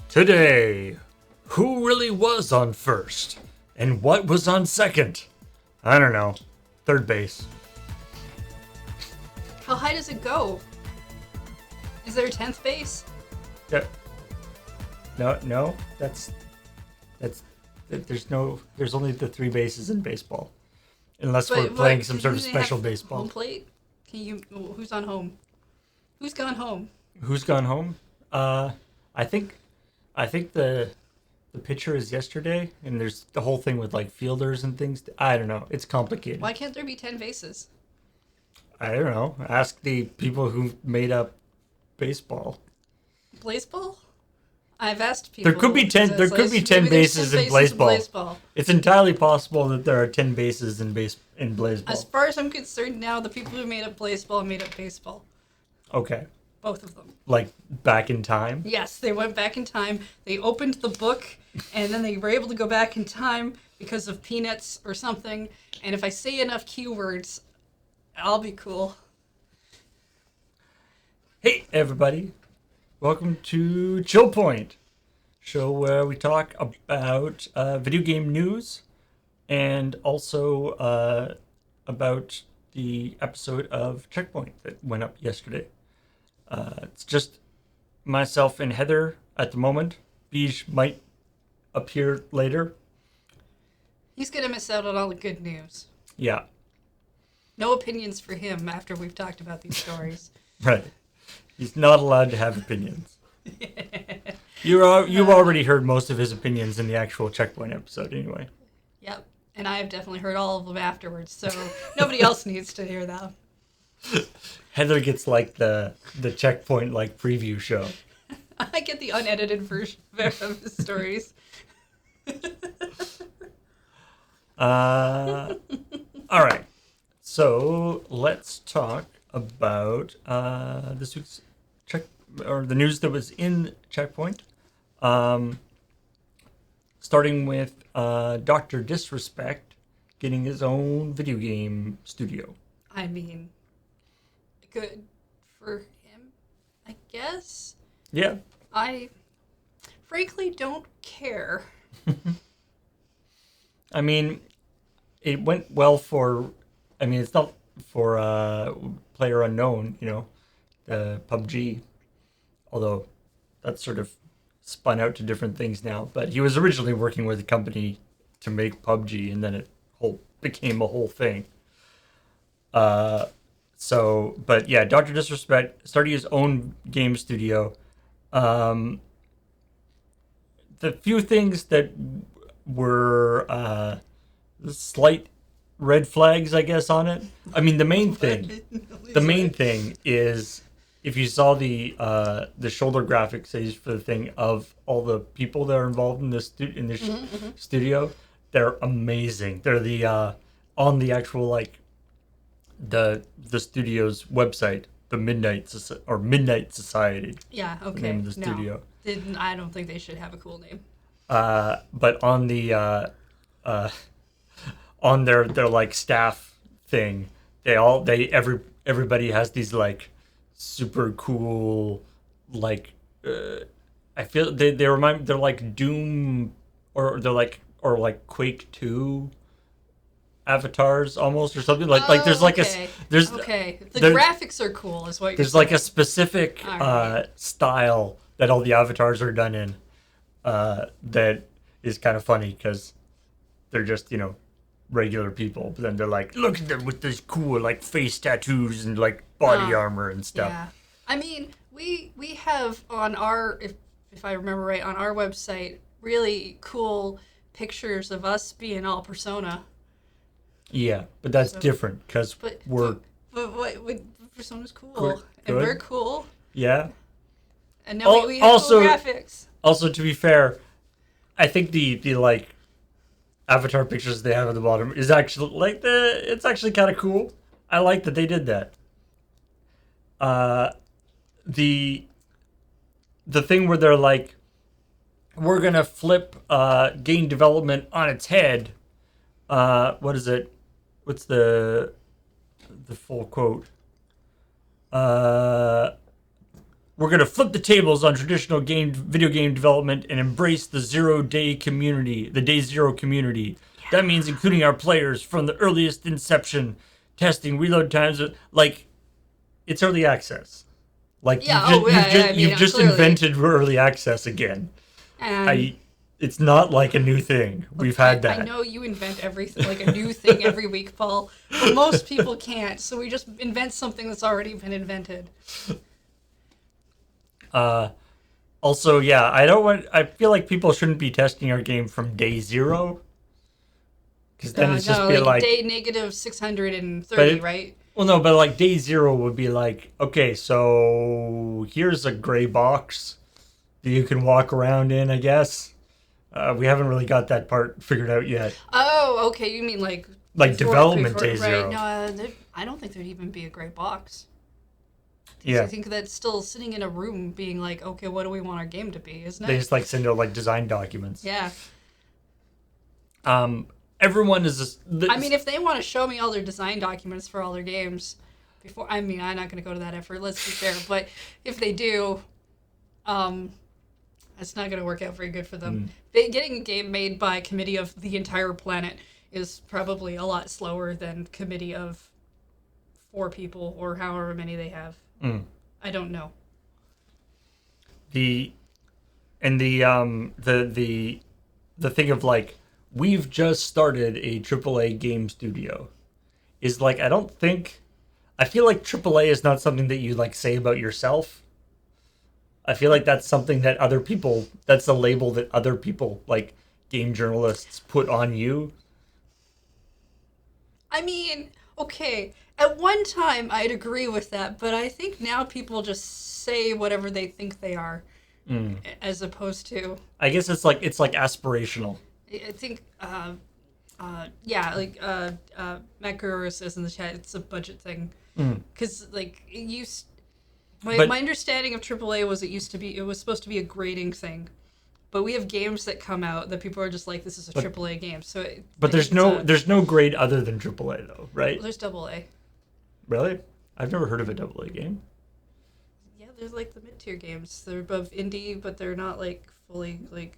Today, who really was on first? And what was on second? I don't know. Third base. How high does it go? Is there a 10th base? Yeah. No. There's only the three bases in baseball. Unless we're playing some sort of special baseball. Home plate? Who's on home? Who's gone home? Who's gone home? I think the pitcher is yesterday, and there's the whole thing with like fielders and things. I don't know. It's complicated. Why can't there be 10 bases? I don't know. Ask the people who made up baseball. Baseball? I've asked people. There could be 10. There could be 10 bases in baseball. It's entirely possible that there are 10 bases in baseball. As far as I'm concerned, now the people who made up baseball made up baseball. Okay. Both of them. Like back in time? Yes, they went back in time. They opened the book, and then they were able to go back in time because of peanuts or something. And if I say enough keywords, I'll be cool. Hey, everybody. Welcome to ChillPoint, show where we talk about video game news and also about the episode of CheckPoint that went up yesterday. It's just myself and Heather at the moment. Beej might appear later. He's going to miss out on all the good news. Yeah. No opinions for him after we've talked about these stories. Right. He's not allowed to have opinions. You've already heard most of his opinions in the actual CheckPoint episode anyway. Yep. And I have definitely heard all of them afterwards, so nobody else needs to hear them. Heather gets like the CheckPoint like preview show. I get the unedited version of the stories. All right. So let's talk about this week's the news that was in CheckPoint. Starting with Dr. Disrespect getting his own video game studio. I mean, good for him, I guess. Yeah. I frankly don't care. I mean, it went well for. I mean, it's not for Player Unknown, the PUBG. Although that's sort of spun out to different things now. But he was originally working with a company to make PUBG, and then it became a whole thing. But yeah, Dr. Disrespect started his own game studio. The few things that were slight red flags, I guess, on it. I mean, the main thing is if you saw the shoulder graphics they used for the thing of all the people that are involved in this studio, they're amazing. They're the on the actual like the studio's website, the Midnight Society. Yeah, okay. The name of the studio. No, I don't think they should have a cool name. But on the on their like staff thing, everybody has these like super cool like I feel they remind they're like Doom or Quake 2 avatars almost or something like there's like okay. there's okay the graphics are cool is what you're there's saying. like a specific style that all the avatars are done in that is kind of funny because they're just regular people, but then they're like, look at them with this cool like face tattoos and like body armor and stuff. Yeah, I mean we have on our if I remember right on our website really cool pictures of us being all Persona. Yeah, but that's different because we're. But what Persona's cool, good. And we're cool. Yeah. And now we have also, cool graphics. Also, to be fair, I think the like avatar pictures they have at the bottom is actually like it's actually kind of cool. I like that they did that. The thing where they're like, we're gonna flip game development on its head. What is it? What's the full quote? we're gonna flip the tables on traditional video game development and embrace the day zero community. That means including our players from the earliest inception, testing, reload times. Like, it's early access. Like Yeah. Oh, yeah. I mean, you've just clearly. invented early access again. It's not like a new thing. We've had that. I know you invent everything, like a new thing every week, Paul. But most people can't, so we just invent something that's already been invented. Also, yeah, I feel like people shouldn't be testing our game from day zero. Because then it's just be like day negative 630, right? Well, no, but like day zero would be like, okay, so here's a gray box that you can walk around in, I guess. We haven't really got that part figured out yet. Oh, okay. You mean like development day zero? Right? No, I don't think there'd even be a gray box. Yeah. I think that's still sitting in a room, being like, okay, what do we want our game to be? Isn't it? They just like send out like design documents. Yeah. Everyone is. I mean, if they want to show me all their design documents for all their games, I'm not going to go to that effort. Let's be fair. But if they do, it's not going to work out very good for them. Getting a game made by a committee of the entire planet is probably a lot slower than committee of 4 people or however many they have. I don't know. The thing of like, we've just started a AAA game studio is like, I feel like AAA is not something that you like say about yourself. I feel like that's something that that's a label that other people, like game journalists, put on you. I mean, okay, at one time I'd agree with that, but I think now people just say whatever they think they are, as opposed to. I guess it's like aspirational. I think, Matt Guerrero says in the chat, it's a budget thing. Because, like, it used... My understanding of AAA was it was supposed to be a grading thing. But we have games that come out that people are just like, this is a AAA game. So there's no grade other than AAA, though, right? Well, there's AA. Really? I've never heard of a AA game. Yeah, there's, like, the mid-tier games. They're above indie, but they're not, like, fully, like...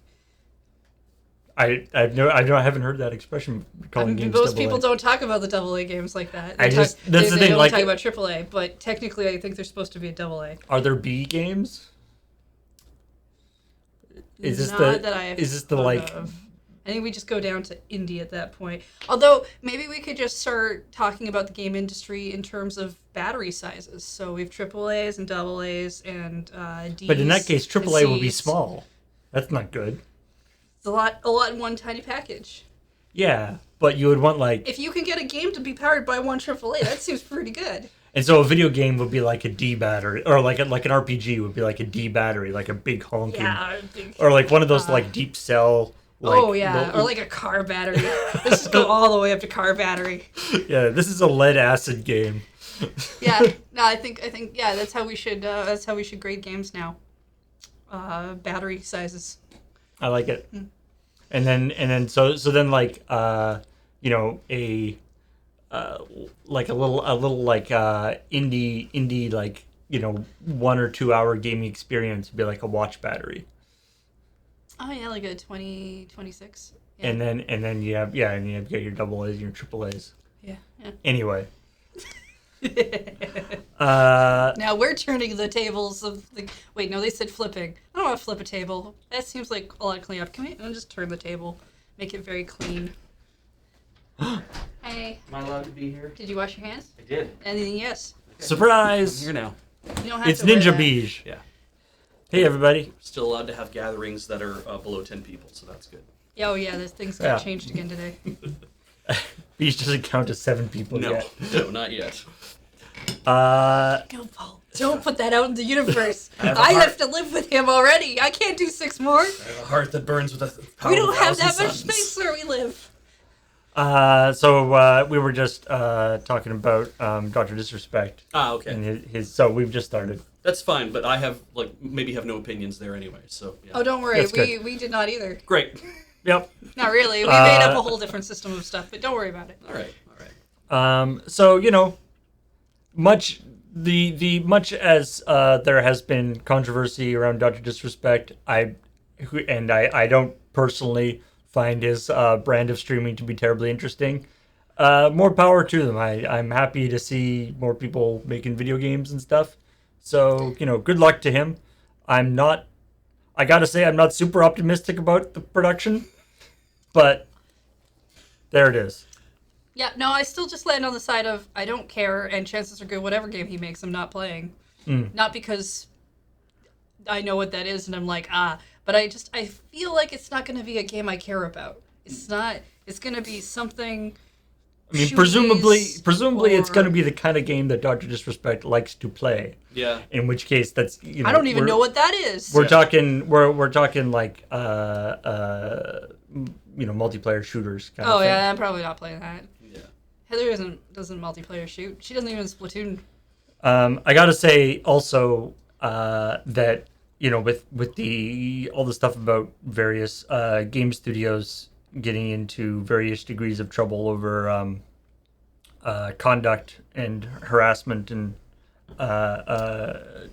I haven't heard that expression calling games most AA. people don't talk about the AA games like that. That's the thing. They only like, talk about AAA, but technically, I think they're supposed to be a AA. Are there B games? Is this the like? Of. I think we just go down to indie at that point. Although maybe we could just start talking about the game industry in terms of battery sizes. So we have AAAs and AAs and Ds. But in that case, AAA will be small. That's not good. It's a lot in one tiny package. Yeah, but you would want like... If you can get a game to be powered by one AAA, that seems pretty good. And so a video game would be like a D battery, or like an RPG would be like a D battery, like a big honking... Yeah. Or like one of those like deep cell... Like, or like a car battery. Let's just go all the way up to car battery. Yeah, this is a lead acid game. Yeah, no, I think yeah, that's how we should grade games now. Battery sizes. I like it. And then so then like like a little like indie like 1 or 2 hour gaming experience would be like a watch battery. Oh yeah, like a 2026. Yeah. And then you have your AAs and your AAAs. Yeah. Anyway. Now we're turning the tables of the... Wait, no, they said flipping. I don't want to flip a table. That seems like a lot of cleanup. Can we just turn the table? Make it very clean. Hey. Am I allowed to be here? Did you wash your hands? I did. And then yes. Okay. Surprise! I'm here now. You don't have It's to wear Ninja that. Beige. Yeah. Hey, everybody. Still allowed to have gatherings that are below 10 people, so that's good. Oh yeah, those things got changed again today. Beige doesn't count as 7 people yet. No, not yet. Go, Paul. Don't put that out in the universe. I have to live with him already. I can't do 6 more. I have a heart that burns with a power We don't of have that 1,000 much suns. space where we live. So we were just talking about Dr. Disrespect. Okay. And his so we've just started. That's fine, but I have maybe have no opinions there anyway. So yeah. Oh, don't worry. That's good. We did not either. Great. Yep. Not really. We made up a whole different system of stuff, but don't worry about it. All right. So the much as there has been controversy around Dr. Disrespect, I don't personally find his brand of streaming to be terribly interesting. More power to them. I'm happy to see more people making video games and stuff. So, good luck to him. I gotta say, I'm not super optimistic about the production, but there it is. Yeah, no, I still just land on the side of I don't care, and chances are good whatever game he makes, I'm not playing. Not because I know what that is and I'm like, but I feel like it's not going to be a game I care about. It's not. It's going to be something. I mean, presumably, it's going to be the kind of game that Dr. Disrespect likes to play. Yeah. In which case, that's I don't even know what that is. We're talking. We're talking like multiplayer shooters. Kind of thing. Yeah, I'm probably not playing that. Yeah. Heather doesn't multiplayer shoot. She doesn't even Splatoon. I gotta say also that with the all the stuff about various game studios getting into various degrees of trouble over conduct and harassment and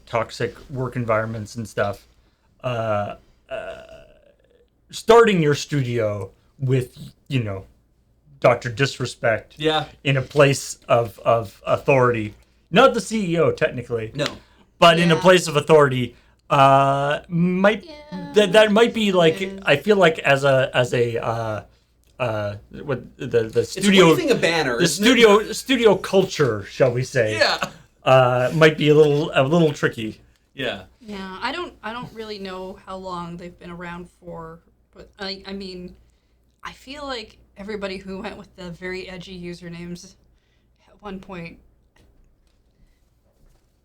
toxic work environments and stuff. Starting your studio with Dr. Disrespect in a place of authority, not the CEO technically, but in a place of authority, that might be like I feel like as a what the studio it's waving a banner, the studio culture, shall we say, might be a little tricky. Yeah, I don't really know how long they've been around for, but I mean, I feel like everybody who went with the very edgy usernames at one point,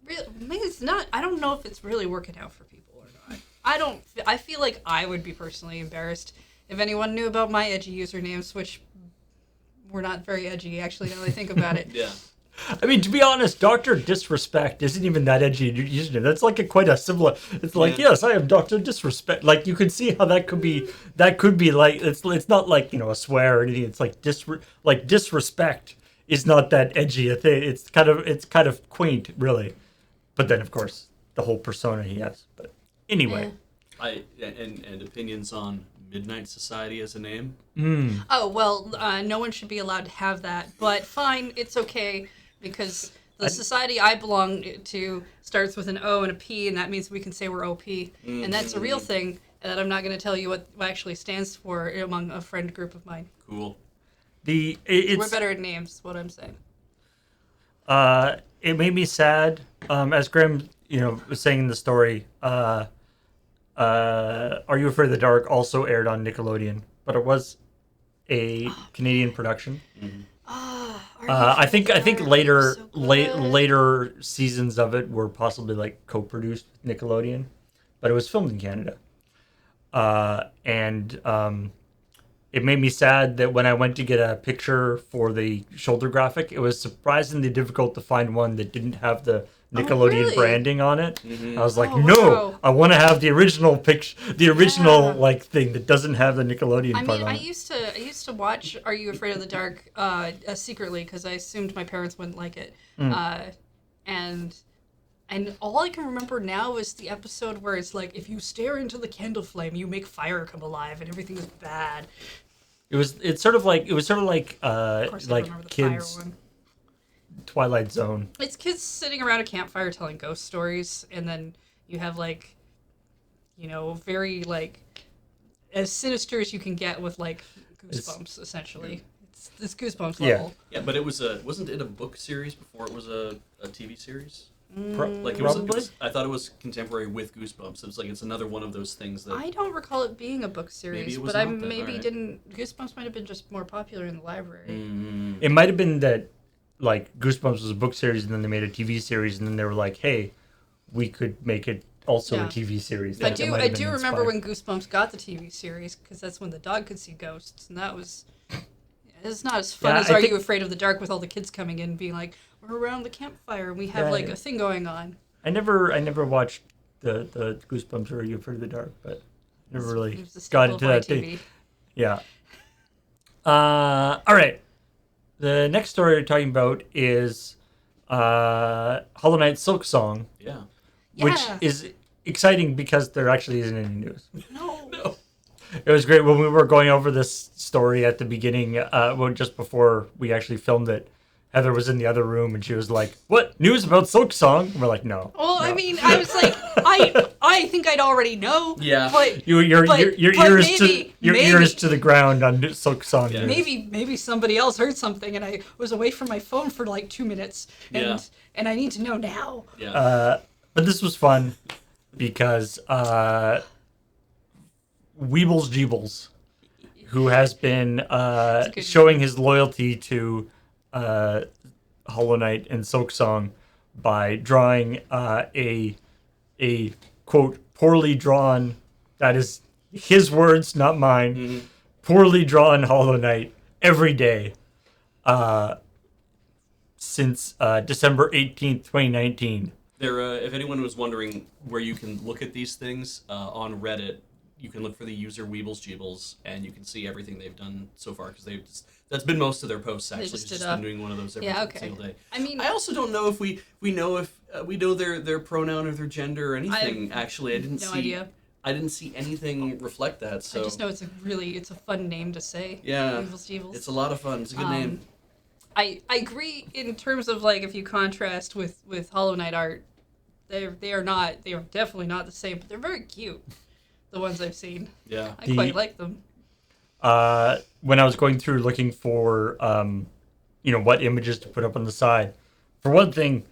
maybe it's not. I don't know if it's really working out for people or not. I feel like I would be personally embarrassed if anyone knew about my edgy usernames, which were not very edgy, actually, now that I think about it. Yeah. I mean, to be honest, Dr. Disrespect isn't even that edgy username. That's like quite a similar. It's like, yes, I am Dr. Disrespect. Like, you could see how that could be. That could be like it's not like a swear or anything. It's like disrespect is not that edgy a thing. It's kind of quaint, really. But then, of course, the whole persona he has. But anyway, and opinions on Midnight Society as a name. Oh well, no one should be allowed to have that. But fine, it's okay. Because the society I belong to starts with an O and a P, and that means we can say we're OP. Mm-hmm. And that's a real thing that I'm not going to tell you what actually stands for among a friend group of mine. Cool. We're better at names, what I'm saying. It made me sad, as Graham, was saying in the story, Are You Afraid of the Dark also aired on Nickelodeon, but it was a Canadian production. Mm-hmm. I think later seasons of it were possibly like co-produced with Nickelodeon, but it was filmed in Canada. And it made me sad that when I went to get a picture for the shoulder graphic, it was surprisingly difficult to find one that didn't have the Nickelodeon branding on it. Mm-hmm. I was like, no, I want to have the original picture, the original thing that doesn't have the Nickelodeon part on it. I used to watch Are You Afraid of the Dark secretly because I assumed my parents wouldn't like it. And all I can remember now is the episode where it's like, if you stare into the candle flame, you make fire come alive, and everything is bad. It was sort of like kids. Twilight Zone. It's kids sitting around a campfire telling ghost stories, and then you have very as sinister as you can get with Goosebumps. Essentially, it's Goosebumps level. Yeah, but it was wasn't it a book series before it was a TV series? Probably. I thought it was contemporary with Goosebumps. It's another one of those things that I don't recall it being a book series, but Goosebumps might have been just more popular in the library. Mm-hmm. It might have been that Goosebumps was a book series, and then they made a TV series, and then they were like, hey, we could make it also a TV series. I do remember when Goosebumps got the TV series, because that's when the dog could see ghosts, and that was... It's not as fun as Are You Afraid of the Dark with all the kids coming in and being like, we're around the campfire and we have a thing going on. I never watched the Goosebumps or Are You Afraid of the Dark, but never really got into that thing. Yeah. All right. The next story we're talking about is Hollow Knight Silk Song, Yeah. which Yeah. is exciting because there actually isn't any news. No. No. It was great when we were going over this story at the beginning, just before we actually filmed it. Heather was in the other room and she was like, "What news about Silk Song?" And we're like, "No." Well, no. I mean, I was like, I think I'd already know. Yeah. But Your but ears maybe, to your maybe, ears to the ground on Silk Song. Yeah. news. maybe somebody else heard something, and I was away from my phone for like 2 minutes, and Yeah. and I need to know now. Yeah. But this was fun because Weebles Jeebles, who has been good showing his loyalty to Hollow Knight and Silk Song by drawing a quote poorly drawn, that is his words, not mine, poorly drawn Hollow Knight every day since December 18th, 2019. There, if anyone was wondering where you can look at these things on Reddit, you can look for the user Weebles Jeebles, and you can see everything they've done so far because that's been most of their posts actually. just It's did been doing one of those every single day. I mean, I also don't know if we know if we know their pronoun or their gender or anything. Actually, I didn't no see. idea. I didn't see anything reflect that. So I just know it's a fun name to say. yeah, Weevils. it's a lot of fun. It's a good name. I agree in terms of like if you contrast with Hollow Knight art, they are definitely not the same, but they're very cute. The ones I've seen, Yeah. I quite like them. When I was going through looking for, what images to put up on the side, for one thing,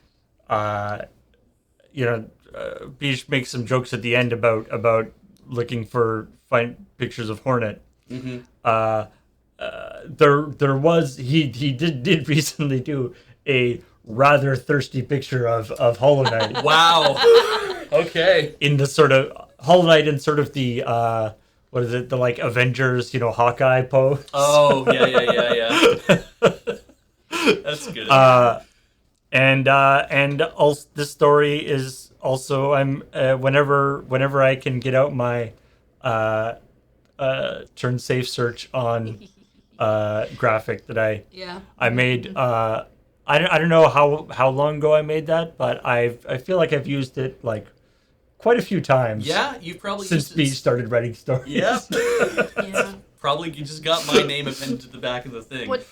Beach makes some jokes at the end about looking for find pictures of Hornet. Mm-hmm. There was he did recently do a rather thirsty picture of Hollow Knight Wow. Okay. in the sort of Hollow Knight in sort of the what is it, the like Avengers, Hawkeye pose. Oh yeah. That's good. And also this story is also I'm whenever I can get out my turn safe search on graphic that I made. I don't know how long ago I made that, but I feel like I've used it like quite a few times. Yeah, you probably since Beach started writing stories. Yep. Yeah. Probably you just got my name appended to the back of the thing. What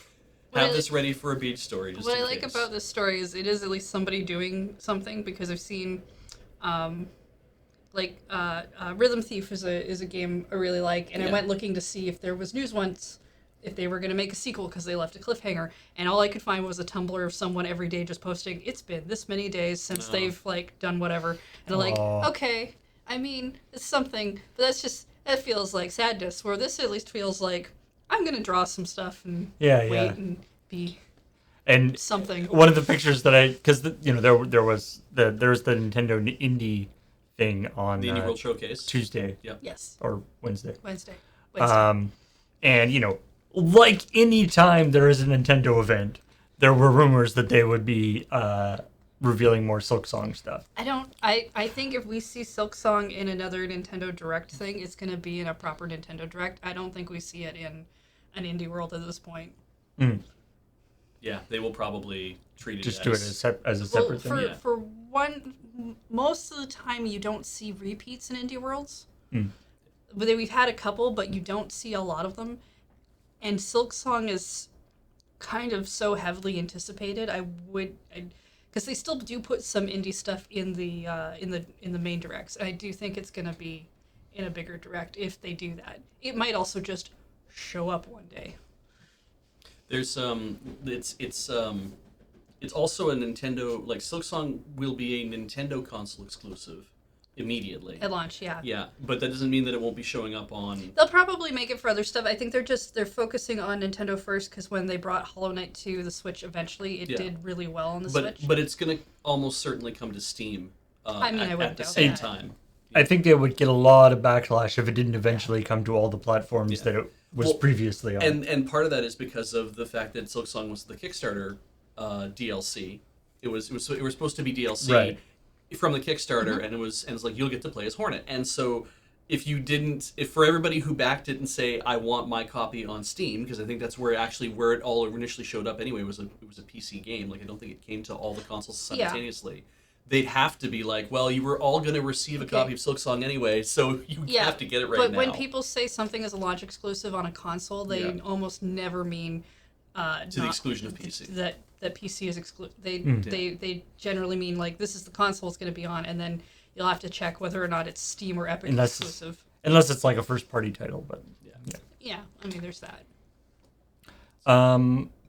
Have I this ready for a Beach story. Just What in I like case. about this story is it is at least somebody doing something because I've seen, Rhythm Thief is a game I really like, and I Yeah. went looking to see if there was news once, if they were going to make a sequel because they left a cliffhanger, and all I could find was a Tumblr of someone every day just posting, it's been this many days since they've done whatever, and I'm like, Aw. okay, I mean, it's something, but that feels like sadness, where this at least feels like I'm going to draw some stuff and Yeah, wait yeah. and be And something. one of the pictures that because there's the Nintendo indie thing on the Indie World Showcase. Tuesday Yes, or Wednesday. Wednesday. And like any time there is a Nintendo event, there were rumors that they would be revealing more Silk Song stuff. I think if we see Silk Song in another Nintendo Direct thing, it's going to be in a proper Nintendo Direct. I don't think we see it in an Indie World at this point. Yeah, they will probably treat it Just as... do it as a separate thing. Yeah. For one, most of the time you don't see repeats in Indie Worlds. But we've had a couple, but you don't see a lot of them. And Silk Song is kind of so heavily anticipated. Because they still do put some indie stuff in the main directs. And I do think it's going to be in a bigger direct if they do that. It might also just show up one day. There's it's also a Nintendo, like Silk Song will be a Nintendo console exclusive immediately. At launch, yeah. Yeah, but that doesn't mean that it won't be showing up on... They'll probably make it for other stuff. I think they're focusing on Nintendo first because when they brought Hollow Knight to the Switch eventually, it did really well on the Switch. But it's going to almost certainly come to Steam I wouldn't at the doubt same that. time. I think they would get a lot of backlash if it didn't eventually come to all the platforms that it was previously on. And part of that is because of the fact that Silk Song was the Kickstarter DLC. It was supposed to be DLC Right. from the Kickstarter, and it was like you'll get to play as Hornet. And so if for everybody who backed it and say I want my copy on Steam, because I think that's where it all initially showed up anyway, it was a PC game. Like I don't think it came to all the consoles simultaneously. They'd have to be like, well, you were all going to receive a copy of Silksong anyway, so you have to get it right now. But when people say something is a launch exclusive on a console, they almost never mean to the exclusion of PC. That PC is exclusive. They generally mean like this is the console it's going to be on, and then you'll have to check whether or not it's Steam or Epic exclusive. Unless it's like a first-party title, but yeah. I mean, there's that.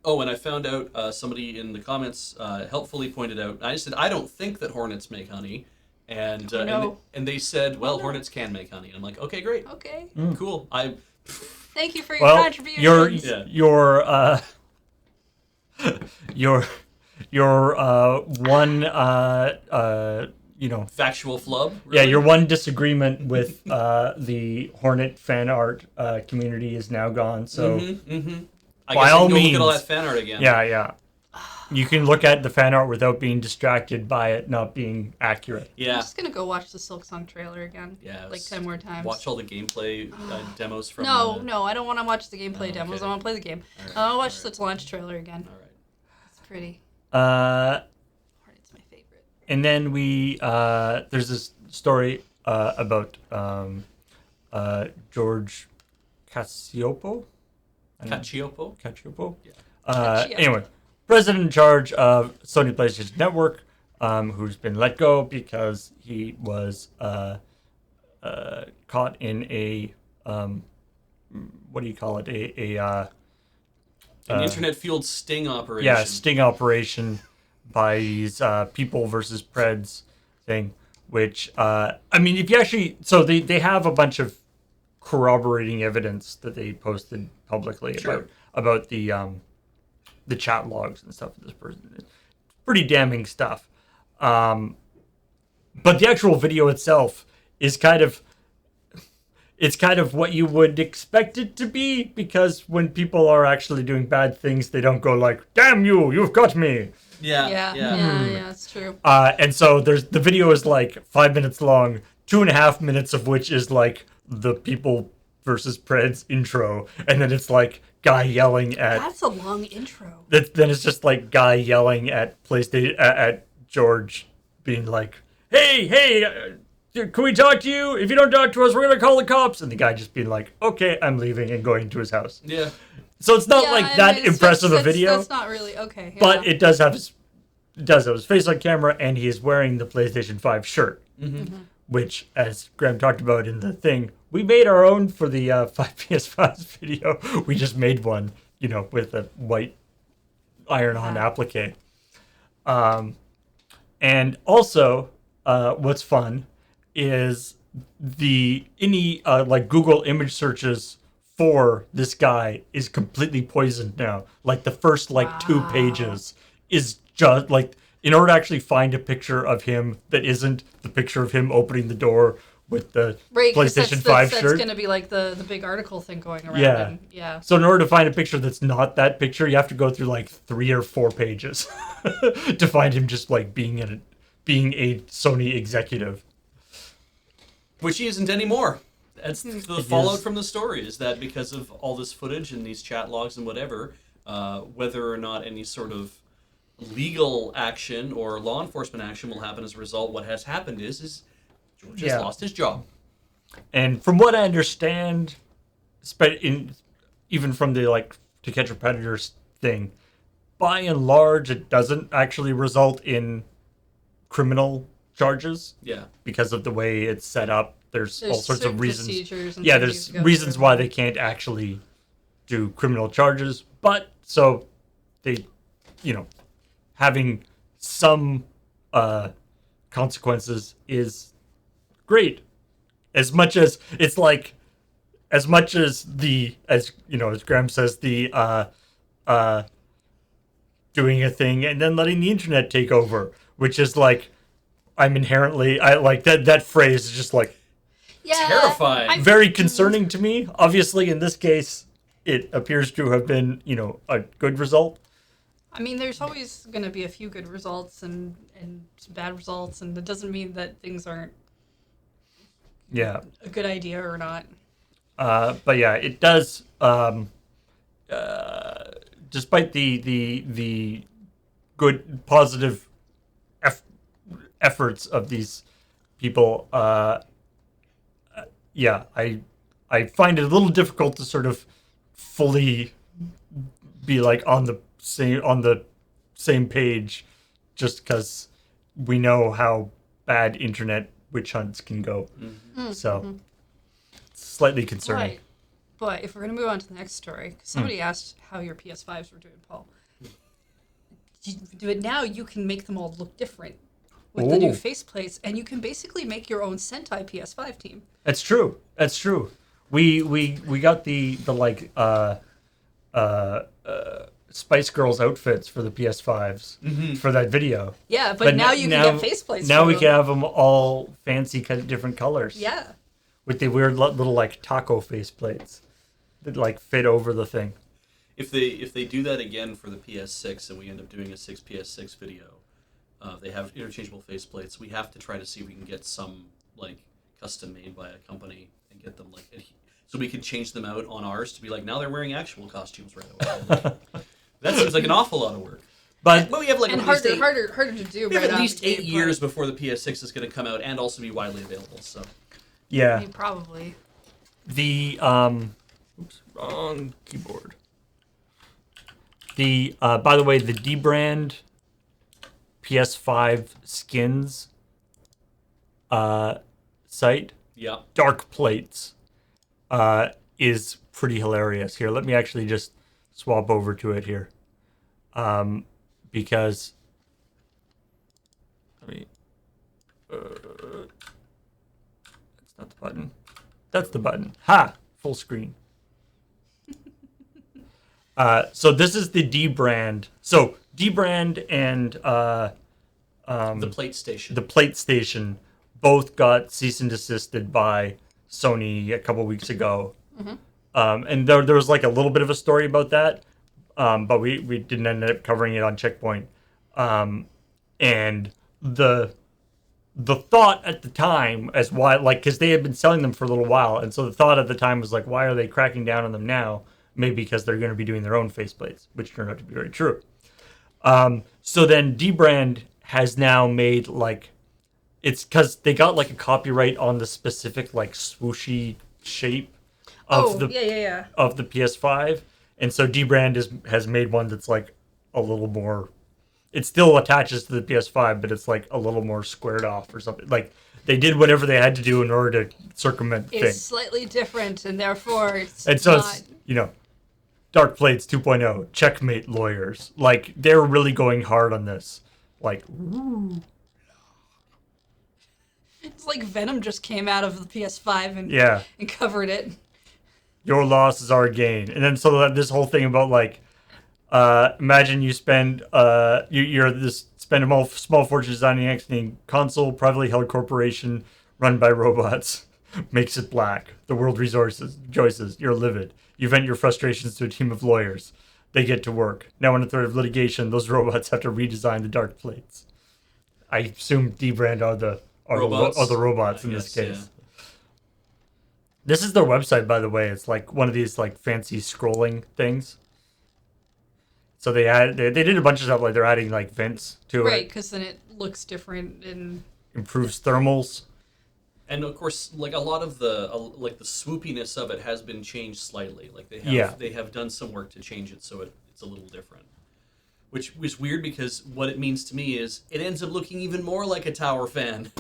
Oh, and I found out somebody in the comments helpfully pointed out. I said I don't think that hornets make honey, and and they said, well, hornets can make honey. And I'm like, okay, great, okay, cool. Thank you for your contribution. Your one factual flub. Really? Yeah, your one disagreement with the Hornet fan art community is now gone. So I guess I can go look at all that fan art again. Yeah. You can look at the fan art without being distracted by it not being accurate. Yeah. I'm just gonna go watch the Silksong trailer again. Yeah. Like 10 more times. Watch all the gameplay demos from. No, I don't want to watch the gameplay demos. I want to play the game. Right. I want to watch the launch trailer again. All right. It's pretty. Hornet's my favorite. And then we there's this story about George Cacioppo. Cacioppo? Yeah. Anyway, president in charge of Sony PlayStation Network, who's been let go because he was caught in a what do you call it? An internet-fueled sting operation. Yeah, sting operation by these People versus Preds thing, which I mean, if you actually, so they have a bunch of corroborating evidence that they posted publicly about the chat logs and stuff of this person. It's pretty damning stuff. But the actual video itself is kind of what you would expect it to be, because when people are actually doing bad things, they don't go like, "Damn you, you've got me." Yeah, it's true. And so the video is like 5 minutes long, 2.5 minutes of which is like the People versus Preds intro, and then it's like guy yelling at. That's a long intro. Then it's just like guy yelling at PlayStation at George, being like, "Hey, can we talk to you? If you don't talk to us, we're gonna call the cops." And the guy just being like, "Okay, I'm leaving," and going to his house. Yeah. So it's not like that impressive a video. That's not really okay. Yeah. But it does have his face on camera, and he is wearing the PlayStation 5 shirt, which, as Graham talked about in the thing, we made our own for the 5 PS5 video. We just made one, with a white iron-on applique. And also, what's fun is any Google image searches for this guy is completely poisoned now. Like the first 2 pages is just like, in order to actually find a picture of him that isn't the picture of him opening the door with the PlayStation 5 shirt. That's going to be like the big article thing going around. Yeah. So in order to find a picture that's not that picture, you have to go through 3 or 4 pages to find him just being a Sony executive. Which he isn't anymore. That's the fallout from the story, is that because of all this footage and these chat logs and whatever, whether or not any sort of legal action or law enforcement action will happen as a result, what has happened is George has lost his job. And from what I understand, even from the To Catch a Predator thing, by and large, it doesn't actually result in criminal charges. Yeah. Because of the way it's set up. There's all sorts of reasons. There's reasons why they can't actually do criminal charges. But so they, having some consequences is great. As much as it's as Graham says, the doing a thing and then letting the internet take over, which is I'm inherently, I like that phrase is just terrifying. Very concerning to me. Obviously, in this case, it appears to have been, a good result. I mean, there's always going to be a few good results and some bad results, and that doesn't mean that things aren't Yeah. a good idea or not. But yeah, it does. Despite the good positive efforts of these people, yeah, I find it a little difficult to sort of fully be like on the same page, just because we know how bad internet witch hunts can go. So it's slightly concerning. But if we're going to move on to the next story, 'cause somebody asked how your PS5s were doing, Paul. But now you can make them all look different with the new faceplates, and you can basically make your own Sentai PS5 team. That's true. That's true. We got the like Spice Girls outfits for the PS5s for that video. Yeah, but now you can get faceplates. Now for we them. can have them all fancy, different colors. Yeah. With the weird little like taco faceplates that like fit over the thing. If they do that again for the PS6 and we end up doing a PS6 video, they have interchangeable faceplates. We have to try to see if we can get some like custom made by a company and get them like so we can change them out on ours to be like now they're wearing actual costumes right away. That seems like an awful lot of work. But we have like and at least harder to do. We have right at least out the 8 years before the PS6 is going to come out and also be widely available. So yeah, I mean, probably the oops, wrong keyboard. The by the way, the D-brand PS5 skins site, yeah, Dark Plates, is pretty hilarious. Here, let me actually just swap over to it here, because let me. That's not the button. That's the button. Ha! Full screen. So this is the D brand. So D brand and the Plate Station. The Plate Station both got cease and desisted by Sony a couple weeks ago. And there was like a little bit of a story about that, but we didn't end up covering it on CheckPoint. And the thought at the time as why, like, because they had been selling them for a little while, and so the thought at the time was like, why are they cracking down on them now? Maybe because they're going to be doing their own faceplates, which turned out to be very true. So then D-Brand has now made like, it's because they got like a copyright on the specific like swooshy shape of the PS5, and so D-Brand has made one that's like a little more. It still attaches to the PS5, but it's like a little more squared off or something. Like they did whatever they had to do in order to circumvent the thing. It's slightly different, and therefore it's and so not... it's Dark Plates 2.0, checkmate lawyers. Like, they're really going hard on this. Like, ooh. It's like Venom just came out of the PS5 and covered it. Your loss is our gain. And then so this whole thing about, like, imagine you spend, spend a small fortune designing an exiting console, privately held corporation run by robots. Makes it black. The world rejoices. You're livid. You vent your frustrations to a team of lawyers. They get to work. Now in a threat of litigation, those robots have to redesign the Dark Plates. I assume D-Brand are the robots in this case. Yeah. This is their website, by the way. It's like one of these like fancy scrolling things. So they did a bunch of stuff, like they're adding like vents to it. Right, because then it looks different and improves thermals. And of course, like a lot of the the swoopiness of it has been changed slightly. Like they have done some work to change it so it's a little different. Which was weird because what it means to me is it ends up looking even more like a tower fan.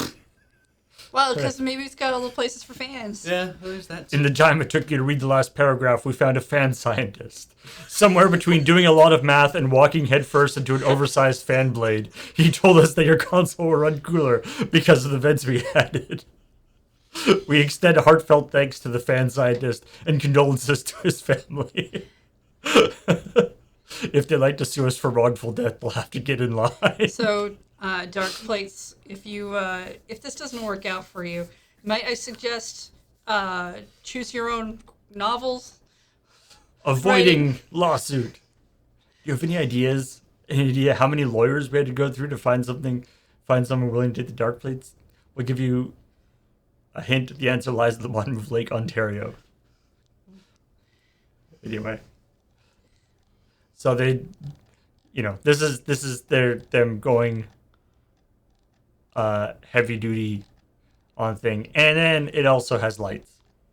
Well, because maybe it's got all the places for fans. Yeah, there's that too. In the time it took you to read the last paragraph, we found a fan scientist. Somewhere between doing a lot of math and walking headfirst into an oversized fan blade, he told us that your console will run cooler because of the vents we added. We extend heartfelt thanks to the fan scientist and condolences to his family. If they'd like to sue us for wrongful death, they'll have to get in line. So, Dark Plates, if this doesn't work out for you, might I suggest choose your own novels? Avoiding lawsuit. Do you have any ideas? Any idea how many lawyers we had to go through to find someone willing to take the Dark Plates? We'll give you A hint: the answer lies at the bottom of Lake Ontario. Anyway, so they, this is them going heavy duty on thing, and then it also has lights.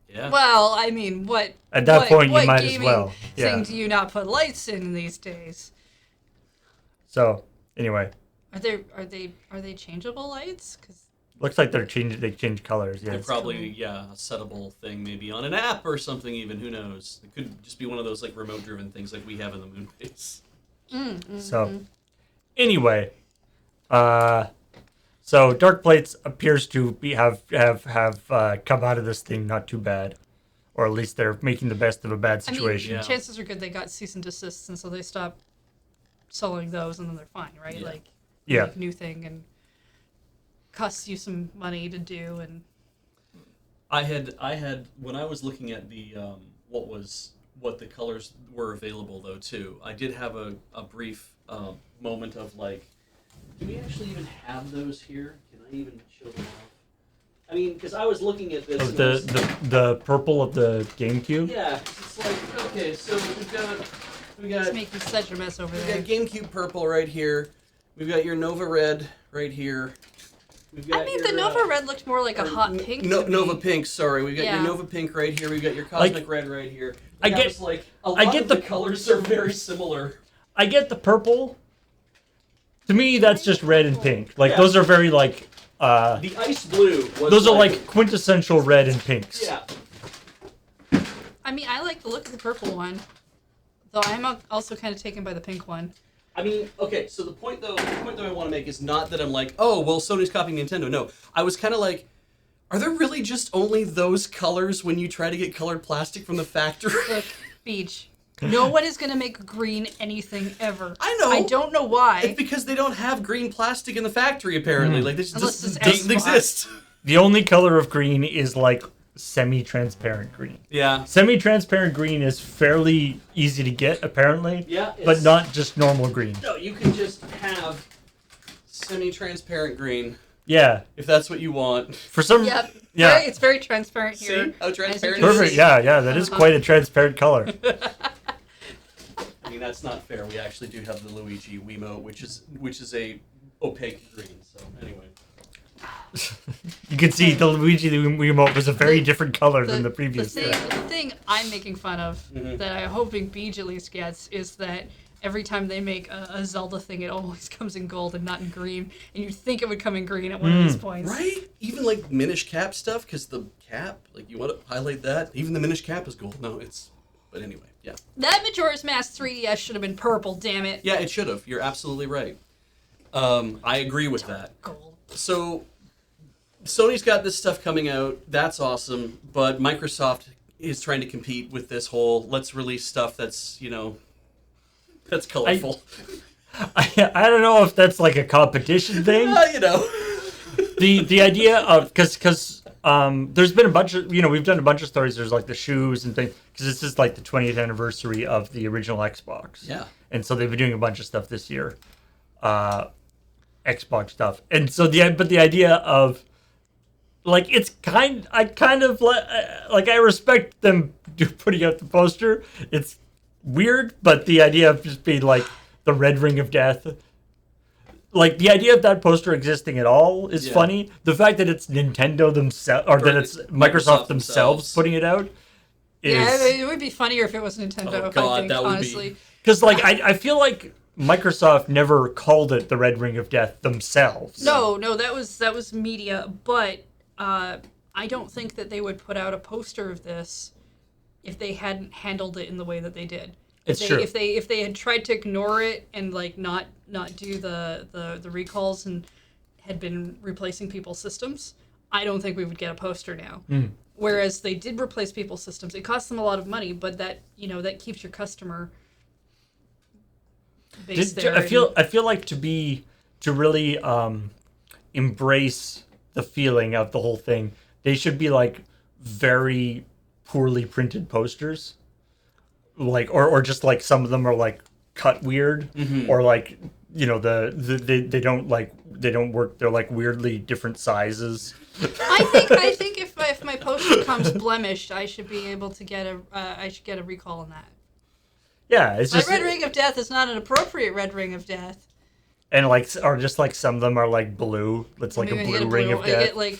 Yeah. Well, I mean, what At that point you what might as gaming well. thing Yeah. do you not put lights in these days? So anyway, Are they changeable lights? Because looks like they change colors. Yeah. They're probably a settable thing, maybe on an app or something. Even who knows? It could just be one of those like remote-driven things like we have in the moon base. So anyway, so Dark Plates appears to have come out of this thing not too bad, or at least they're making the best of a bad situation. I mean, chances are good they got cease and desists, and so they stopped selling those, and then they're fine, right? Yeah. Like, Yeah. make a new thing and costs you some money to do, and I had when I was looking at the what the colors were available though too. I did have a brief moment of like, do we actually even have those here? Can I even show them off? I mean, because I was looking at this. Of and the purple of the GameCube. yeah, it's like okay, so we got it's making such a mess over we there. got GameCube purple right here. We've got your Nova Red right here. We've got I mean, your, the Nova Red looked more like a or hot pink. to me. Nova Pink, sorry. We've got Yeah. your Nova Pink right here. We've got your Cosmic Like, Red right here. I That get- was like a I lot get of the- the colors are very similar. I get the purple. To me, that's just red and pink. Like Yeah. those are very like The ice blue was those are like quintessential red and pinks. yeah. I mean, I like the look of the purple one, though I'm also kind of taken by the pink one. I mean, okay, so the point that I want to make is not that I'm like, oh, well, Sony's copying Nintendo. No, I was kind of like, are there really just only those colors when you try to get colored plastic from the factory? Look, Beach. No one is going to make green anything ever. I know. I don't know why. It's because they don't have green plastic in the factory, apparently. Like, this Unless just it's doesn't Xbox. exist. The only color of green is like semi-transparent green. Yeah. Semi-transparent green is fairly easy to get, apparently. Yeah. But not just normal green. No, you can just have semi-transparent green Yeah. if that's what you want. For some. Yep. Yeah. It's very transparent here. See how transparent can it is? Perfect. Yeah. That is quite a transparent color. I mean, that's not fair. We actually do have the Luigi Wiimote, which is a opaque green. So anyway. You can see the Luigi the Wiimote was a very different color than the previous the guy. thing I'm making fun of, that I'm hoping Beach at least gets, is that every time they make a Zelda thing, it always comes in gold and not in green. And you think it would come in green at one of these points. Right? Even like Minish Cap stuff, because the cap, like you want to highlight that. Even the Minish Cap is gold. No, it's. But anyway, yeah. That Majora's Mask 3DS should have been purple, damn it. Yeah, it should have. You're absolutely right. I agree with that. Gold. So, Sony's got this stuff coming out. That's awesome. But Microsoft is trying to compete with this whole let's release stuff that's, that's colorful. I don't know if that's like a competition thing. You know. The idea of because there's been a bunch of we've done a bunch of stories. There's like the shoes and things because this is like the 20th anniversary of the original Xbox. Yeah. And so they've been doing a bunch of stuff this year, Xbox stuff. And so the idea of like I kind of like I respect them putting out the poster. It's weird, but the idea of just being like the Red Ring of Death. Like, the idea of that poster existing at all is funny. The fact that it's Nintendo themselves, or that it's Microsoft themselves putting it out is... Yeah, it would be funnier if it was Nintendo, Oh, God, I think, that would be- honestly. Because, like, I feel like Microsoft never called it the Red Ring of Death themselves. No, that was media, but I don't think that they would put out a poster of this if they hadn't handled it in the way that they did. True. If they had tried to ignore it and like not do the recalls and had been replacing people's systems, I don't think we would get a poster now. Whereas they did replace people's systems. It cost them a lot of money, but that that keeps your customer base there. I feel like to really embrace the feeling of the whole thing, they should be like very poorly printed posters. Like or just like some of them are like cut weird or like they don't work, they're like weirdly different sizes. I think if comes blemished, I should be able to get a recall on that. Yeah, it's My just red ring of death is not an appropriate red ring of death. and like or just like some of them are like blue. It's like Maybe a I get blue ring of I death. get like,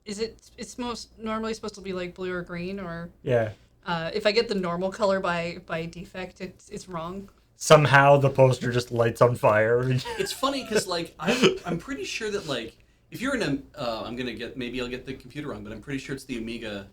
it's most normally supposed to be like blue or green, or Yeah. if I get the normal color by defect, it's wrong. Somehow the poster just lights on fire. It's funny because like I'm pretty sure that like if you're in a I'm gonna get maybe I'll get the computer wrong, but I'm pretty sure it's the Amiga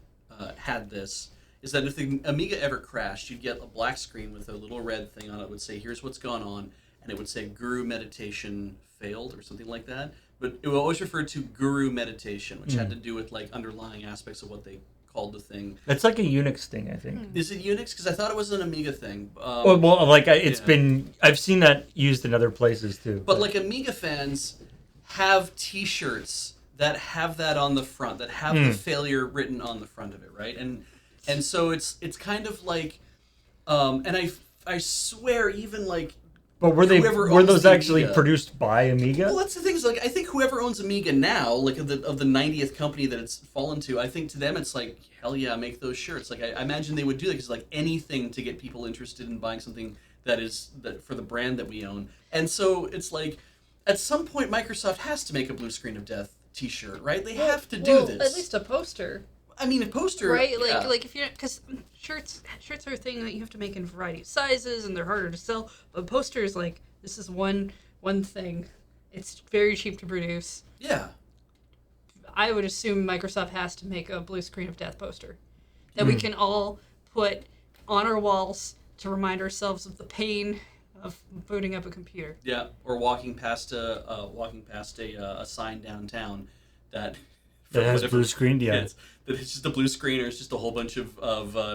had this. Is that if the Amiga ever crashed, you'd get a black screen with a little red thing on it. It would say, "Here's what's gone on," and it would say "Guru meditation failed" or something like that. But it would always refer to Guru meditation, which had to do with like underlying aspects of what they called the thing. It's like a Unix thing, I think. Is it Unix? Because I thought it was an Amiga thing. Well, like it's been, I've seen that used in other places too. But like Amiga fans have T-shirts that have that on the front, that have the failure written on the front of it, right? And so it's kind of like, and I swear even like. But were whoever were owns those the actually Amiga- produced by Amiga? Well, that's the thing is like I think whoever owns Amiga now, like of the 90th company that it's fallen to, I think to them it's like hell yeah, make those shirts. Like I imagine they would do that because like anything to get people interested in buying something that for the brand that we own. And so it's like at some point Microsoft has to make a blue screen of death T-shirt, right? They have to do this. At least a poster. I mean, a poster, Right, yeah. like if you're, because shirts are a thing that you have to make in a variety of sizes and they're harder to sell. But posters, like this is one thing. It's very cheap to produce. Yeah. I would assume Microsoft has to make a blue screen of death poster that we can all put on our walls to remind ourselves of the pain of booting up a computer. Yeah, or walking past a sign downtown that That has blue screen, yeah. That it's just a blue screen or it's just a whole bunch of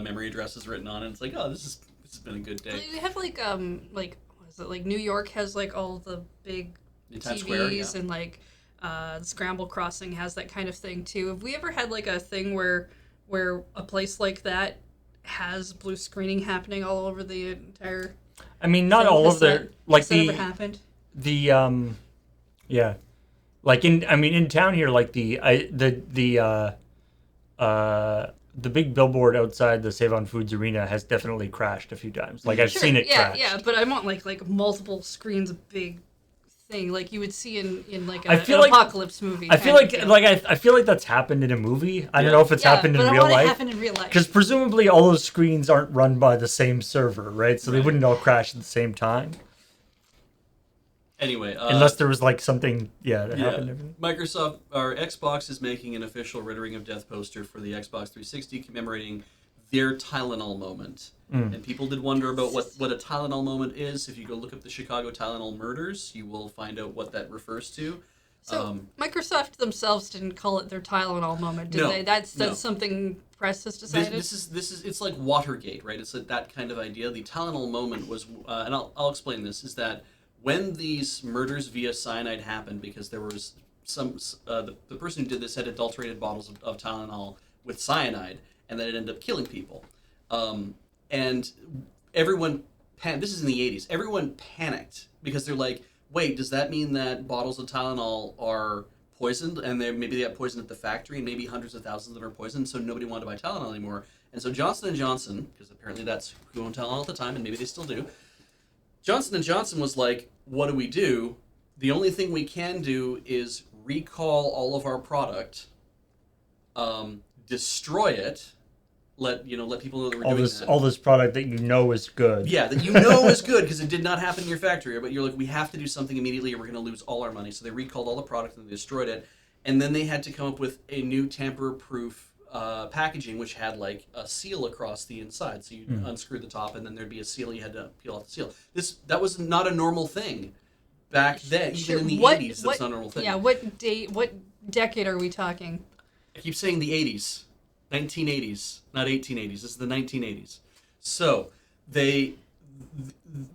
memory addresses written on it. It's like, oh, this has been a good day. We have like what is it, like New York has like all the big In Times TVs Square, yeah. and like the Scramble Crossing has that kind of thing too. Have we ever had like a thing where a place like that has blue screening happening all over the entire? I mean, not all of their like has that ever happened? Yeah, like in town here, like the big billboard outside the Save on Foods arena has definitely crashed a few times. Like I've seen it crash. Yeah, but I want like multiple screens of big thing like you would see in like I an feel like- apocalypse movie. I feel kind like of thing. I feel like that's happened in a movie. I don't know if it's happened in but I real want it life. happen in real life. Because presumably all those screens aren't run by the same server, right? So they wouldn't all crash at the same time. Anyway, Unless there was like something, that happened. Microsoft or Xbox is making an official Red Ring of Death poster for the Xbox 360 commemorating their Tylenol moment. And people did wonder about what a Tylenol moment is. If you go look up the Chicago Tylenol murders, you will find out what that refers to. So Microsoft themselves didn't call it their Tylenol moment, did No, they? That's no. something press has decided. This is it's like Watergate, right? It's like that kind of idea. The Tylenol moment was, and I'll explain this, is that when these murders via cyanide happened, because there was the person who did this had adulterated bottles of Tylenol with cyanide, and then it ended up killing people. And everyone, this is in the 80s, everyone panicked because they're like, wait, does that mean that bottles of Tylenol are poisoned, and maybe they got poisoned at the factory, and maybe hundreds of thousands of them are poisoned, so nobody wanted to buy Tylenol anymore. And so Johnson & Johnson, because apparently that's who owned Tylenol at the time, and maybe they still do, Johnson & Johnson was like, what do? The only thing we can do is recall all of our product, destroy it, let people know that we're doing that. All this product that you know is good. Yeah, that you know is good because it did not happen in your factory, but you're like, we have to do something immediately or we're going to lose all our money. So they recalled all the product and they destroyed it. And then they had to come up with a new tamper-proof packaging, which had like a seal across the inside. So you unscrew the top and then there'd be a seal. You had to peel off the seal. That was not a normal thing back then. Even in the 80s, that's not a normal thing. Yeah, what decade are we talking? I keep saying the 80s. 1980s, not 1880s. This is the 1980s. So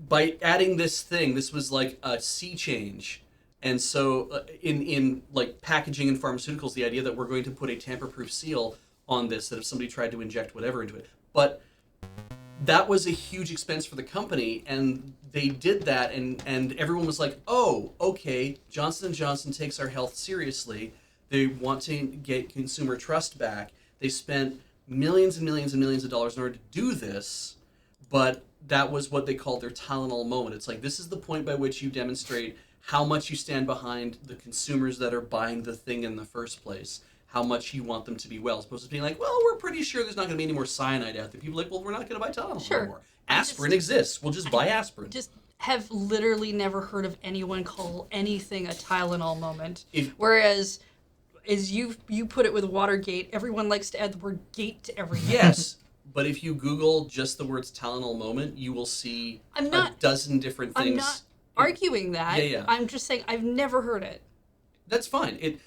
by adding this thing, this was like a sea change. And so in like packaging and pharmaceuticals, the idea that we're going to put a tamper-proof seal on this, that if somebody tried to inject whatever into it. But that was a huge expense for the company, and they did that, and everyone was like, oh, okay, Johnson & Johnson takes our health seriously. They want to get consumer trust back. They spent millions and millions and millions of dollars in order to do this, but that was what they called their Tylenol moment. It's like, this is the point by which you demonstrate how much you stand behind the consumers that are buying the thing in the first place, how much you want them to be well, as opposed to being like, well, we're pretty sure there's not going to be any more cyanide out there. People are like, well, we're not going to buy Tylenol Sure. anymore. Aspirin exists. We'll just buy aspirin. Just have literally never heard of anyone call anything a Tylenol moment. If- Whereas, as you put it with Watergate, everyone likes to add the word gate to everything. Yes, but if you Google just the words Tylenol moment, you will see a dozen different things. I'm not arguing that. Yeah. I'm just saying I've never heard it. That's fine.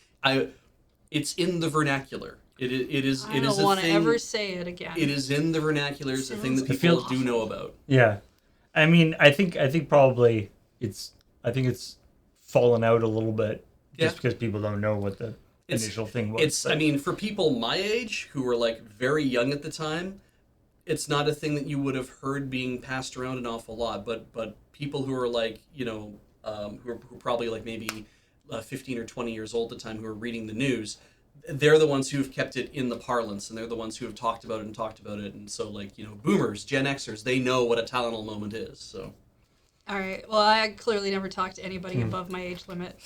It's in the vernacular. It is. I It is don't a want to thing. ever say it again. It is in the vernacular. It's a thing that Sounds people awful. do know about. Yeah, I mean, I think probably it's fallen out a little bit just Yeah. because people don't know what the initial thing was. I mean, for people my age who were like very young at the time, it's not a thing that you would have heard being passed around an awful lot. But people who are like, who are probably like maybe 15 or 20 years old at the time, who are reading the news, they're the ones who have kept it in the parlance, and they're the ones who have talked about it. And so, like, boomers, Gen Xers, they know what a Tylenol moment is. So, All right. Well, I clearly never talked to anybody above my age limit.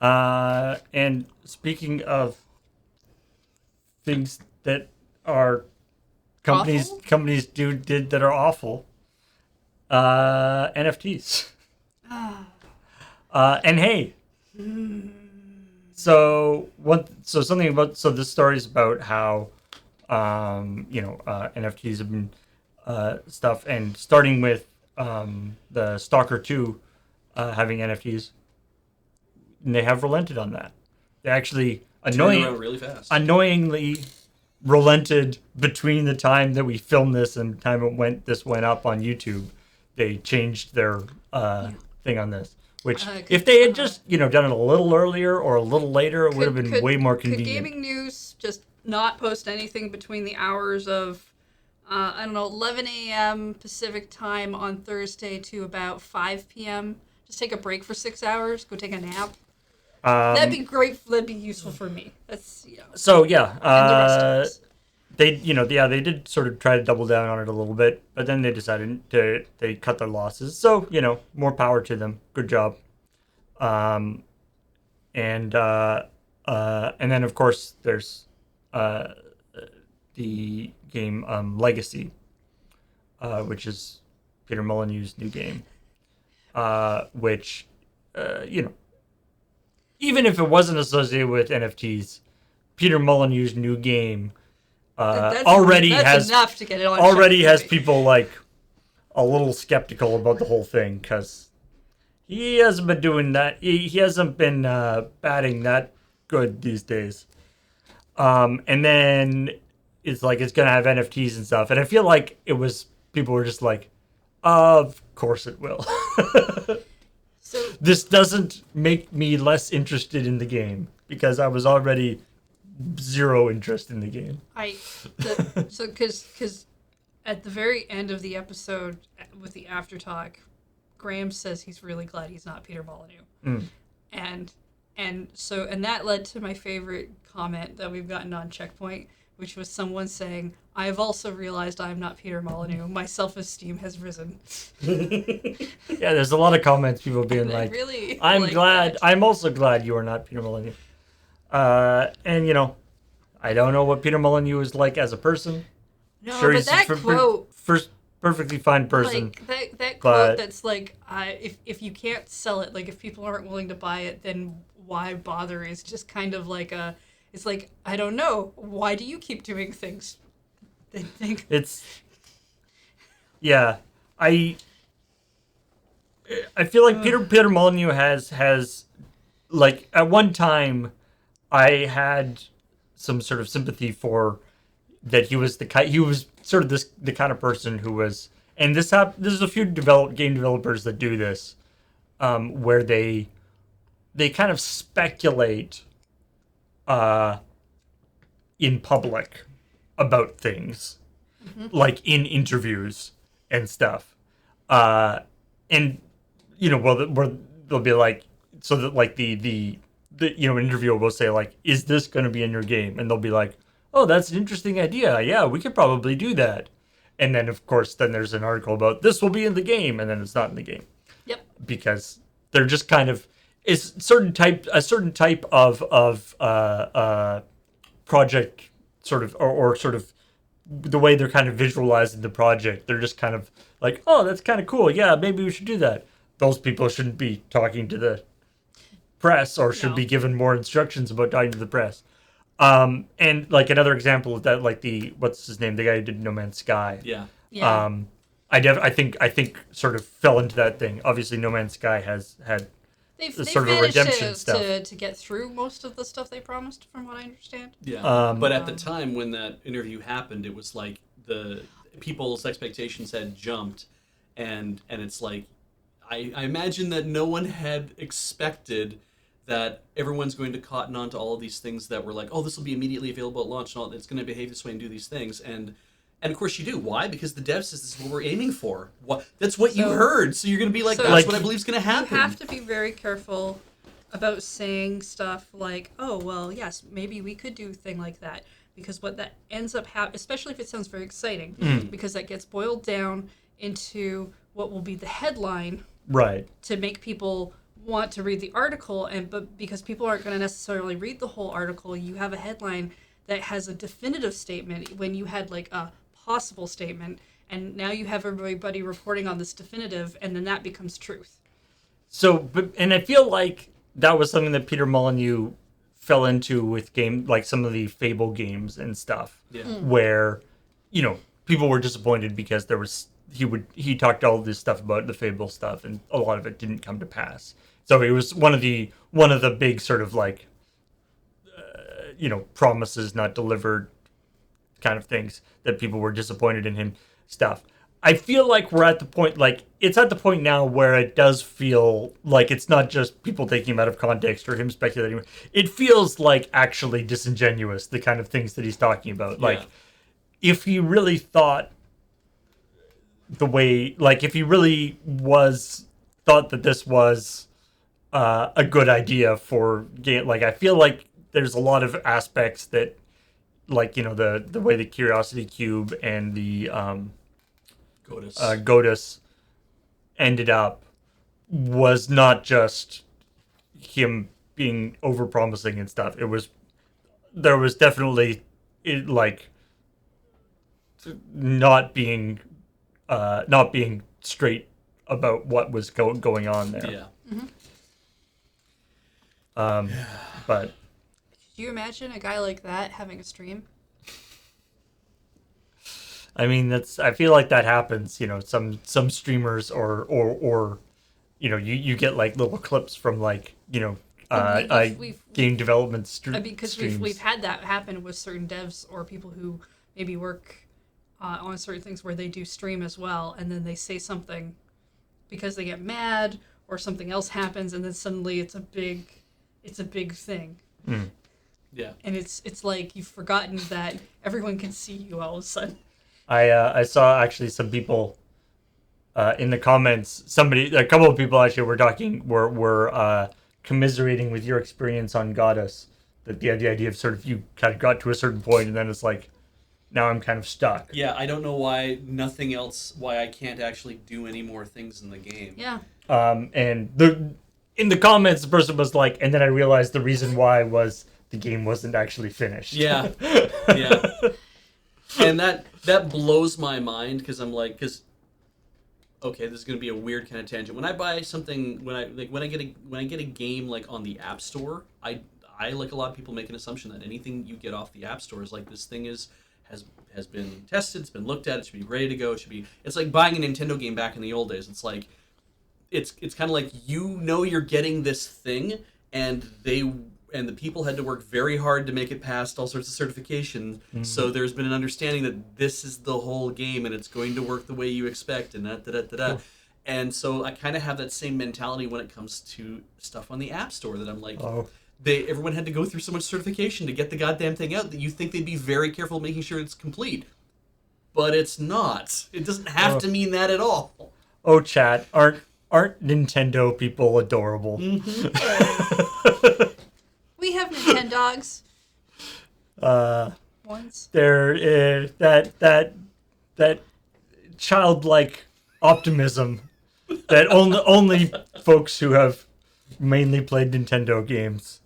And speaking of things that are companies did that are awful, NFTs. And hey, so this story is about how NFTs have been stuff, and starting with the Stalker 2 having NFTs, and they have relented on that. They actually turn around really fast. annoyingly relented between the time that we filmed this and the time this went up on YouTube. They changed their thing on this. Which, if they had just, done it a little earlier or a little later, it would have been way more convenient. Could Gaming News just not post anything between the hours of, 11 a.m. Pacific time on Thursday to about 5 p.m.? Just take a break for 6 hours, go take a nap. That'd be great. That'd be useful for me. That's, So, and the rest of us. they did sort of try to double down on it a little bit, but then they decided they cut their losses. So, more power to them. Good job. And then of course there's the game Legacy, which is Peter Molyneux's new game, which even if it wasn't associated with NFTs, Peter Molyneux's new game That's has enough to get it on has CheckPoint. people like a little skeptical about the whole thing, because he hasn't been doing that. He hasn't been batting that good these days. And then it's like it's gonna have NFTs and stuff, and I feel like people were just like, of course it will. So This doesn't make me less interested in the game, because I was already zero interest in the game. because at the very end of the episode with the after talk, Graham says he's really glad he's not Peter Molyneux, and that led to my favorite comment that we've gotten on CheckPoint, which was someone saying, "I've also realized I'm not Peter Molyneux. My self-esteem has risen." Yeah, there's a lot of comments, people being And I like, really I'm like glad. that. I'm also glad you are not Peter Molyneux. And I don't know what Peter Molyneux is like as a person. No, Sure, but he's that quote, first perfectly fine person. like that but- quote that's like, if you can't sell it, like if people aren't willing to buy it, then why bother? Is just kind of like it's like, I don't know. Why do you keep doing things? They think It's yeah. I feel like Peter Molyneux has like at one time I had some sort of sympathy for that. He was sort of the kind of person who was, and there's a few game developers that do this, where they kind of speculate in public about things, like in interviews and stuff, and where they'll be like, so that like the interviewer will say like, is this going to be in your game? And they'll be like, oh, that's an interesting idea. Yeah, we could probably do that. And then, of course, then there's an article about this will be in the game, and then it's not in the game Yep. because they're just kind of it's a certain type of project sort of or sort of the way they're kind of visualizing the project. They're just kind of like, oh, that's kind of cool. Yeah, maybe we should do that. Those people shouldn't be talking to the press or should No. be given more instructions about talking to the press. And like another example of that, like the what's his name, the guy who did No Man's Sky. Yeah. Yeah. I think sort of fell into that thing. Obviously, No Man's Sky has had They've sort of a managed redemption to, stuff. to get through most of the stuff they promised, from what I understand. Yeah. But at the time when that interview happened, it was like the people's expectations had jumped, and it's like I imagine that no one had expected that everyone's going to cotton on to all of these things that were like, oh, this will be immediately available at launch, and all, it's going to behave this way and do these things, and of course you do. Why? Because the dev says this is what we're aiming for. That's what you heard, so you're going to be like, so that's like- what I believe is going to happen. You have to be very careful about saying stuff like, oh, well, yes, maybe we could do a thing like that. Because what that ends up especially if it sounds very exciting, because that gets boiled down into what will be the headline right. to make people want to read the article, but because people aren't going to necessarily read the whole article, you have a headline that has a definitive statement when you had like a possible statement, and now you have everybody reporting on this definitive, and then that becomes truth. So, and I feel like that was something that Peter Molyneux fell into with like some of the Fable games and stuff. Yeah. Where, people were disappointed because he talked all this stuff about the Fable stuff, and a lot of it didn't come to pass. So it was one of the big sort of like, promises not delivered kind of things that people were disappointed in him stuff. I feel like we're at the point, like, it's at the point now where it does feel like it's not just people taking him out of context or him speculating. It feels like actually disingenuous, the kind of things that he's talking about. Yeah. Like, if he really thought if he really thought that this was a good idea for game, like, I feel like there's a lot of aspects that, like, the way the Curiosity Cube and the Godus ended up was not just him being overpromising and stuff. There was definitely not being straight about what was going on there. Yeah. But Could you imagine a guy like that having a stream? I mean, I feel like that happens, some streamers or you get like little clips from like, game development Because streams. we've had that happen with certain devs or people who maybe work on certain things where they do stream as well, and then they say something because they get mad or something else happens, and then suddenly it's a big thing. Yeah. And it's like you've forgotten that everyone can see you all of a sudden. I saw actually some people in the comments. A couple of people actually were commiserating with your experience on Goddess. That the idea of sort of you kind of got to a certain point and then it's like, now I'm kind of stuck. Yeah, I don't know why I can't actually do any more things in the game. Yeah. And in the comments, the person was like, and then I realized the reason why was the game wasn't actually finished. Yeah. Yeah. And that blows my mind because I'm like, okay, this is gonna be a weird kind of tangent. When I buy something, when I get a game like on the App Store, I like a lot of people make an assumption that anything you get off the App Store is like this thing has been tested, it's been looked at, it should be ready to go. It's like buying a Nintendo game back in the old days. It's like it's kind of like you're getting this thing, and the people had to work very hard to make it past all sorts of certification. Mm-hmm. So there's been an understanding that this is the whole game and it's going to work the way you expect and da. And so I kind of have that same mentality when it comes to stuff on the App Store that I'm like, everyone had to go through so much certification to get the goddamn thing out that you think they'd be very careful making sure it's complete. But it's not. It doesn't have to mean that at all. Oh, chat, aren't Nintendo people adorable? Mm-hmm. We have Nintendogs. ones. They're that childlike optimism that only folks who have mainly played Nintendo games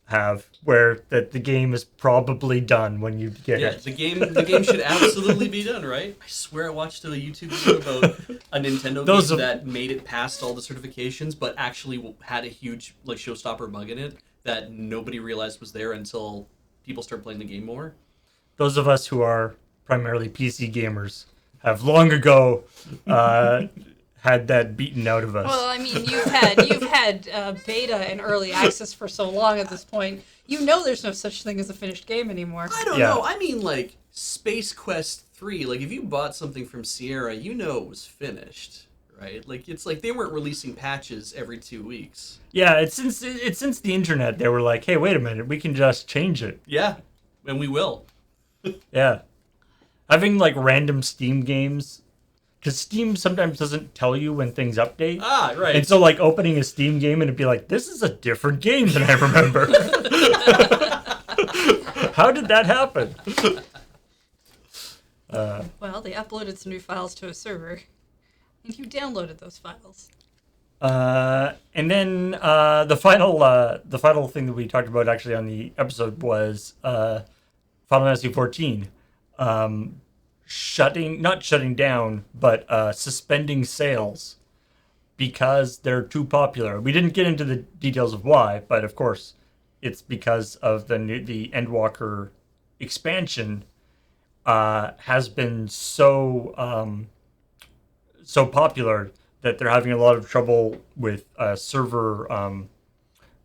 have, where that the game is probably done when you get Yeah, it. the game should absolutely be done, right? I swear I watched a YouTube video about a Nintendo game that made it past all the certifications, but actually had a huge like showstopper bug in it that nobody realized was there until people started playing the game more. Those of us who are primarily PC gamers have long ago had that beaten out of us. Well, I mean, you've had beta and early access for so long at this point. You know, there's no such thing as a finished game anymore. I don't know. I mean, like Space Quest 3. Like, if you bought something from Sierra, you know it was finished, right? Like, it's like they weren't releasing patches every 2 weeks. Yeah, it's since the internet they were like, hey, wait a minute, we can just change it. Yeah, and we will. Yeah, having like random Steam games, because Steam sometimes doesn't tell you when things update. Ah, right. And so, like, opening a Steam game and it'd be like, this is a different game than I remember. How did that happen? Well, they uploaded some new files to a server, and you downloaded those files. And then the final thing that we talked about actually on the episode was Final Fantasy 14. Not shutting down, but suspending sales because they're too popular. We didn't get into the details of why, but of course, it's because of the Endwalker expansion has been so popular that they're having a lot of trouble with server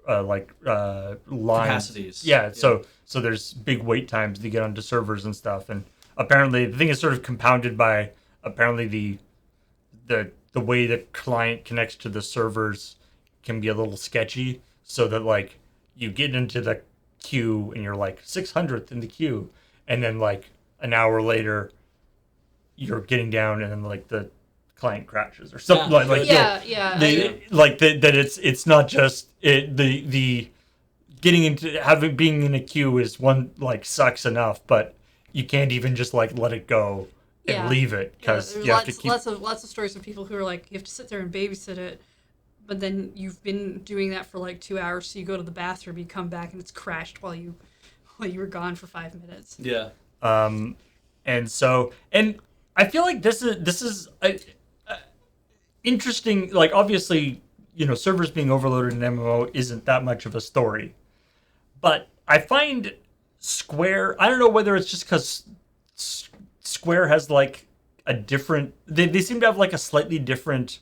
lines. Capacities. Yeah, so there's big wait times to get onto servers and stuff, and apparently the thing is sort of compounded by apparently the way the client connects to the servers can be a little sketchy, so that like you get into the queue and you're like 600th in the queue, and then like an hour later you're getting down and then like the client crashes or something that it's not just the getting into being in a queue is one like sucks enough, but you can't even just like let it go and leave it because you have to keep lots of stories of people who are like, you have to sit there and babysit it, but then you've been doing that for like 2 hours, so you go to the bathroom, you come back, and it's crashed while you were gone for 5 minutes. Yeah. And I feel like this is interesting. Like, obviously, servers being overloaded in MMO isn't that much of a story, but I find Square, I don't know whether it's just because Square has like a different, they seem to have like a slightly different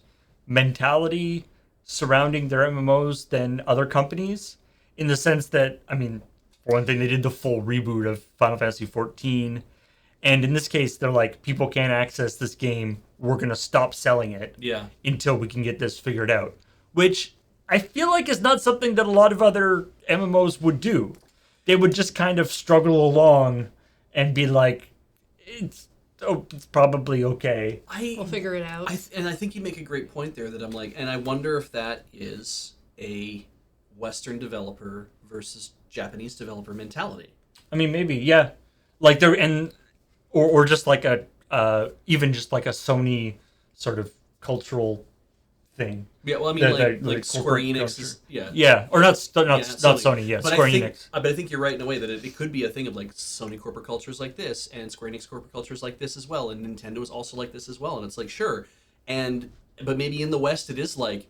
mentality surrounding their MMOs than other companies, in the sense that, I mean, for one thing, they did the full reboot of Final Fantasy 14, and in this case, they're like, people can't access this game, we're going to stop selling it until we can get this figured out, which I feel like is not something that a lot of other MMOs would do. They would just kind of struggle along and be like, it's probably okay. We'll figure it out. And I think you make a great point there that I'm like, and I wonder if that is a Western developer versus Japanese developer mentality. I mean, maybe, yeah. Like or just like even just like a Sony sort of cultural thing. Yeah, well, I mean, like Square Enix is, or not Sony, yeah, Square Enix. But I think you're right in a way that it could be a thing of like Sony corporate cultures like this, and Square Enix corporate cultures like this as well, and Nintendo is also like this as well, and it's like, sure, but maybe in the West it is like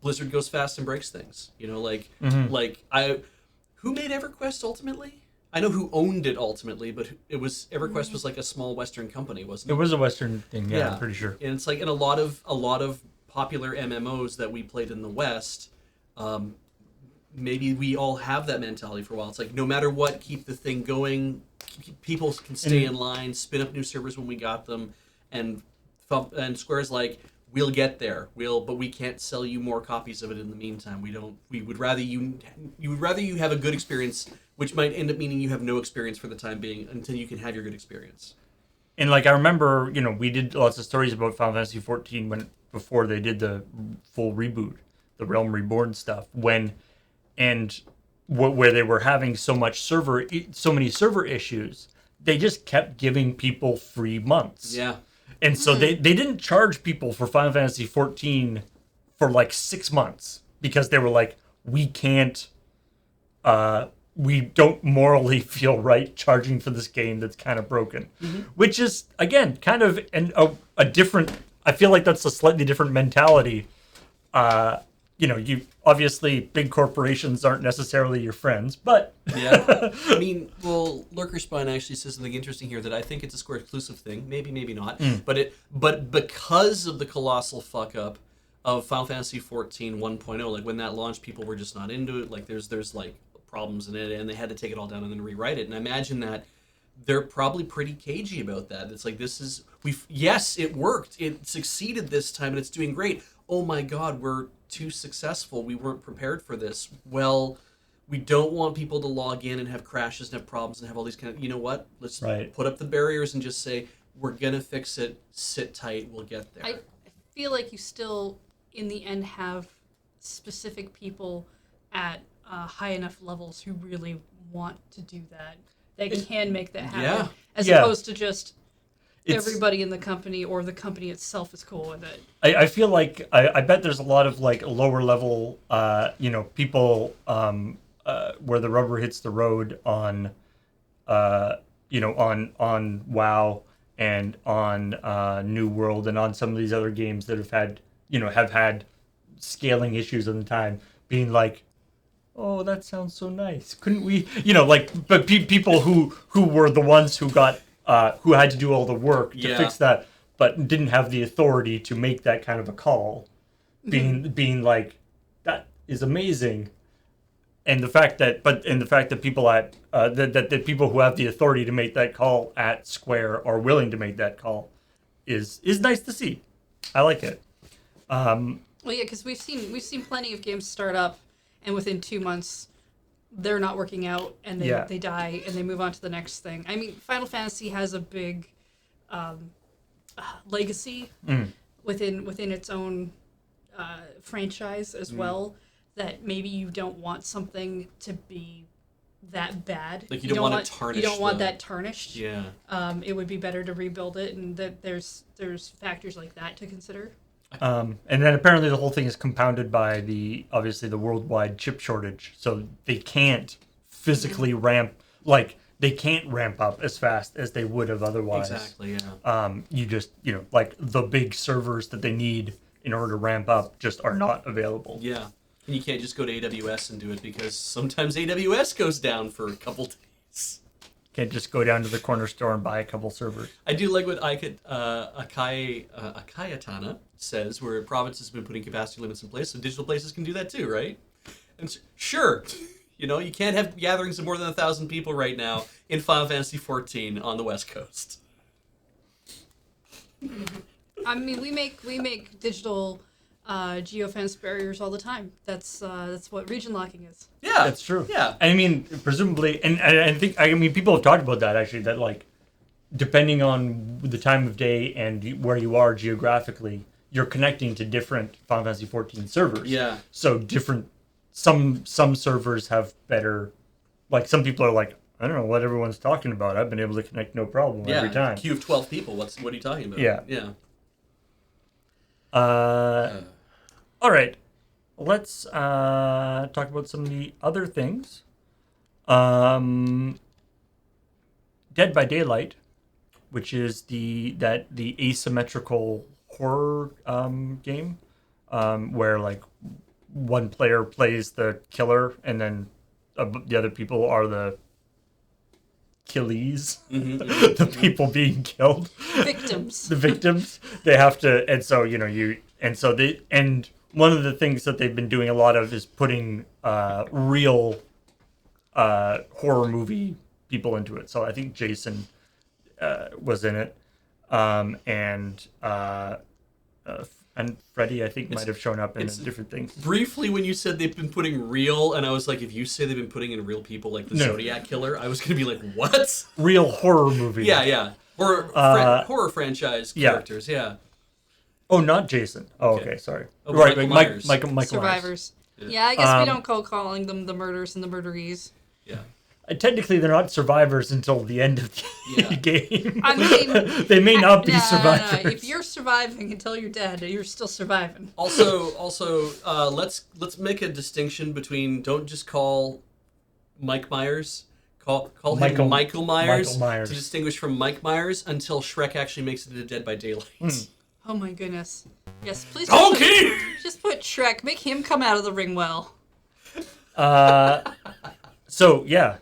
Blizzard goes fast and breaks things, like who made EverQuest ultimately? I know who owned it ultimately, but EverQuest was like a small Western company, wasn't it? It was a Western thing, yeah. I'm pretty sure. And it's like in a lot of popular MMOs that we played in the West, maybe we all have that mentality for a while. It's like, no matter what, keep the thing going. People can stay in line, spin up new servers when we got them, and Square's like, we'll get there. But we can't sell you more copies of it in the meantime. We would rather you have a good experience, which might end up meaning you have no experience for the time being until you can have your good experience. And like, I remember, we did lots of stories about Final Fantasy 14 before they did the full reboot, the Realm Reborn stuff, where they were having so many server issues they just kept giving people free months. Yeah. And so they didn't charge people for Final Fantasy 14 for like 6 months because they were like, we can't, we don't morally feel right charging for this game that's kind of broken. Which is, again, kind of a different, I feel like that's a slightly different mentality. You obviously big corporations aren't necessarily your friends, but Yeah. I mean, well, Lurker Spine actually says something interesting here that I think it's a Square exclusive thing. Maybe, maybe not. But because of the colossal fuck up of Final Fantasy 14 1.0, like when that launched, people were just not into it. Like there's like problems in it, and they had to take it all down and then rewrite it. And I imagine that they're probably pretty cagey about that. It's like, yes, it worked. It succeeded this time, and it's doing great. Oh my God, we're too successful. We weren't prepared for this. Well, we don't want people to log in and have crashes and have problems and have all these kind of, you know what? Let's put up the barriers and just say, we're going to fix it. Sit tight. We'll get there. I feel like you still, in the end, have specific people at high enough levels who really want to do that. They can make that happen. As opposed to just everybody in the company or the company itself is cool with it. I feel like I bet there's a lot of like lower level people where the rubber hits the road on on WoW and on New World and on some of these other games that have had scaling issues in the time, being like, oh, that sounds so nice. Couldn't we, but people who were the ones who got who had to do all the work to fix that, but didn't have the authority to make that kind of a call, being like, that is amazing. And the fact that people at that people who have the authority to make that call at Square are willing to make that call is nice to see. I like it. Well, yeah, because we've seen plenty of games start up, and within 2 months, they're not working out, and they die, and they move on to the next thing. I mean, Final Fantasy has a big legacy within its own franchise as well. That maybe you don't want something to be that bad. Like you don't want it tarnished. You don't want that tarnished. Yeah. It would be better to rebuild it, and that there's factors like that to consider. And then apparently the whole thing is compounded by obviously the worldwide chip shortage. So they can't physically ramp up as fast as they would have otherwise. Exactly, yeah. You just, like the big servers that they need in order to ramp up just are not available. Yeah. And you can't just go to AWS and do it because sometimes AWS goes down for a couple days. Can't just go down to the corner store and buy a couple servers. I do like what Akayatana says, where provinces have been putting capacity limits in place, so digital places can do that too, right? And sure, you can't have gatherings of more than 1,000 people right now in Final Fantasy 14 on the West Coast. I mean, we make digital geofence barriers all the time. That's what region locking is. Yeah, that's true. Yeah, I mean, presumably, and I mean, people have talked about that actually. That like, depending on the time of day and where you are geographically, you're connecting to different Final Fantasy 14 servers. Yeah. So some servers have better, like some people are like, I don't know what everyone's talking about. I've been able to connect no problem every time. Queue of 12 people. What are you talking about? Yeah. Yeah. All right, let's talk about some of the other things. Dead by Daylight, which is the asymmetrical horror game, where like one player plays the killer and then the other people are the killies, the people being killed, victims. The victims. They have to, and so one of the things that they've been doing a lot of is putting real horror movie people into it. So I think Jason was in it, and Freddy, I think, might have shown up in different things. Briefly, when you said they've been putting real, and I was like, if you say they've been putting in real people like the Zodiac Killer, I was going to be like, what? Real horror movie. Yeah. Horror franchise characters, yeah. Oh, not Jason. Oh, okay, sorry. Oh, right, Michael Myers. Survivors. Yeah, I guess we don't calling them the murders and the murderees. Yeah. technically they're not survivors until the end of the game. I mean, they may not be no, survivors. No. If you're surviving until you're dead, you're still surviving. Also, let's make a distinction between don't just call Mike Myers. Call him Michael Myers to distinguish from Mike Myers until Shrek actually makes it to Dead by Daylight. Oh my goodness. Yes, please just put Shrek. Make him come out of the ring well. So yeah.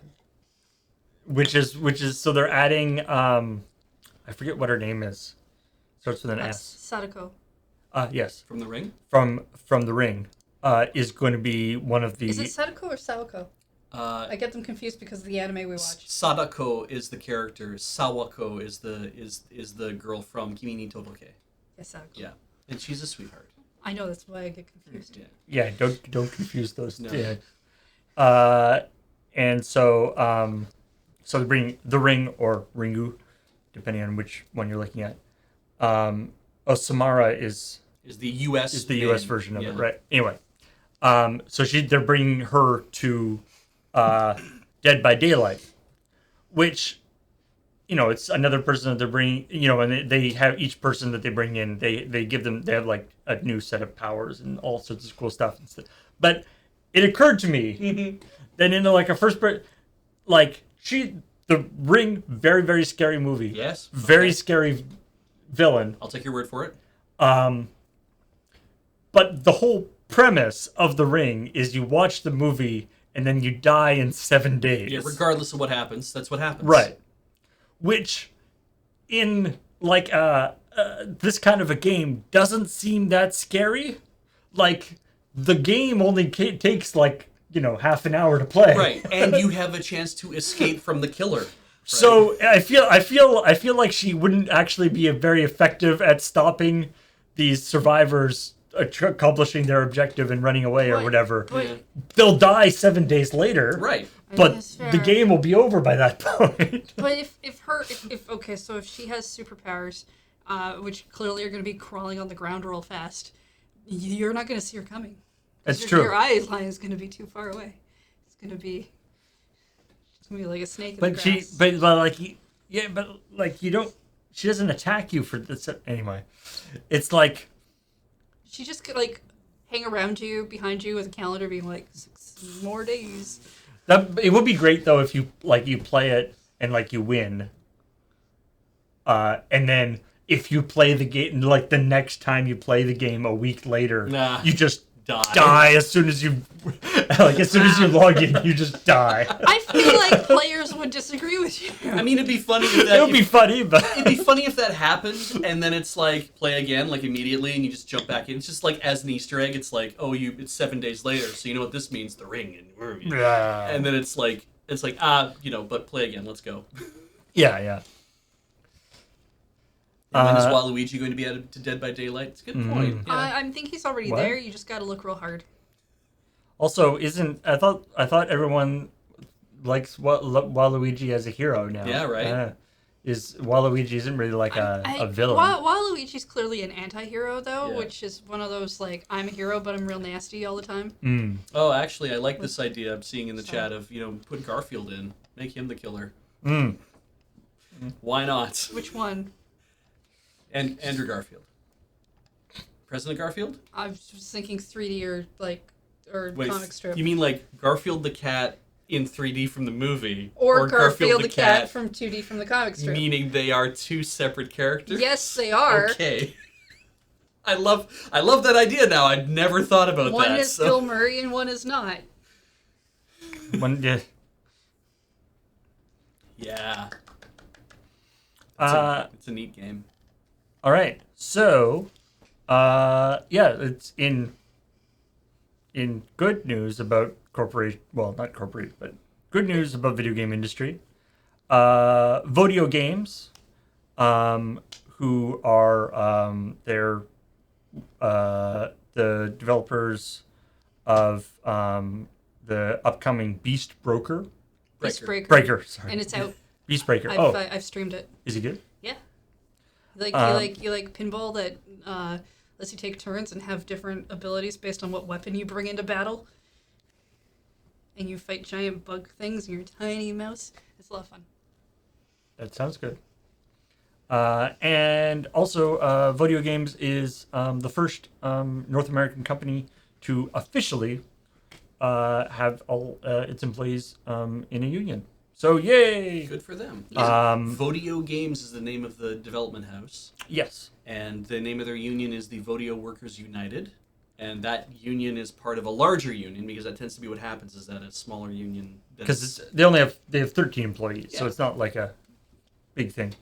Which is so they're adding I forget what her name is. Starts with an S. Sadako. Yes. From the Ring? From the Ring. Is going to be one of the Is it Sadako or Sawako? I get them confused because of the anime we watch. Sadako is the character. Sawako is the girl from Kimi ni Todoke. Yes, Sadako. Yeah, and she's a sweetheart. I know, that's why I get confused. Yeah, don't confuse those. No. Yeah. And so so they bring the Ring or Ringu, depending on which one you're looking at. Samara is the U.S. US version of it, right? Anyway, so they're bringing her to Dead by Daylight, which, it's another person that they're bringing, and they have each person that they bring in, they have like a new set of powers and all sorts of cool stuff and stuff. But it occurred to me that in like a first person, like the Ring, very, very scary movie. Yes. Very scary villain. I'll take your word for it. But the whole premise of the Ring is you watch the movie and then you die in 7 days. Yeah, regardless of what happens, that's what happens. Right. Which, in like this kind of a game, doesn't seem that scary. Like, the game only takes like half an hour to play. Right, and you have a chance to escape from the killer. Right? So I feel like she wouldn't actually be very effective at stopping these survivors accomplishing their objective and running away or whatever. They'll die 7 days later. Right. But the game will be over by that point. But if she has superpowers, which clearly are going to be crawling on the ground real fast, you're not going to see her coming. That's true. Your eye line is going to be too far away. It's going to be like a snake in the grass. You don't. She doesn't attack you for this anyway. It's like she just could like hang around you, behind you with a calendar, being like 6 more days. It would be great though if you play it and you win. And then if you play the game the next time you play the game a week later, you just die as soon as you log in, you just die. I feel like players would disagree with you. I mean, it'd be funny if that. It would be funny, but it'd be funny if that happened, and then it's like play again, immediately, and you just jump back in. It's just as an Easter egg. It's it's 7 days later, so you know what this means: the Ring, and then it's but play again. Let's go. Yeah. And when is Waluigi going to be added to Dead by Daylight? It's a good point. Yeah. I think he's already there. You just got to look real hard. Also, I thought everyone likes Waluigi as a hero now. Yeah, right. Waluigi isn't really a villain. Waluigi's clearly an anti-hero though, which is one of those I'm a hero but I'm real nasty all the time. Oh, actually, I like this idea I'm seeing in the chat of put Garfield in, make him the killer. Why not? Which one? And Andrew Garfield. President Garfield? I was thinking 3D or comic strip. You mean Garfield the cat in 3D from the movie? Or Garfield the cat from 2D from the comic strip? Meaning they are two separate characters? Yes, they are. Okay. I love that idea now. I'd never thought about that. One is Bill Murray and one is not. Yeah. It's a neat game. All right, so, it's in good news about good news about video game industry. Vodio Games, who are they're the developers of the upcoming Beast Breaker, sorry, and it's out. Beast Breaker. I've streamed it. Is it good? Yeah. You like pinball that lets you take turns and have different abilities based on what weapon you bring into battle. and you fight giant bug things in your tiny mouse. It's a lot of fun. That sounds good. And also, Vodeo Games is the first North American company to officially have all its employees in a union. So, yay! Good for them. Vodeo Games is the name of the development house. Yes. And the name of their union is the Vodeo Workers United. And that union is part of a larger union, because that tends to be what happens, is that a smaller union... Because they have 13 employees, so Yeah. it's not like a big thing.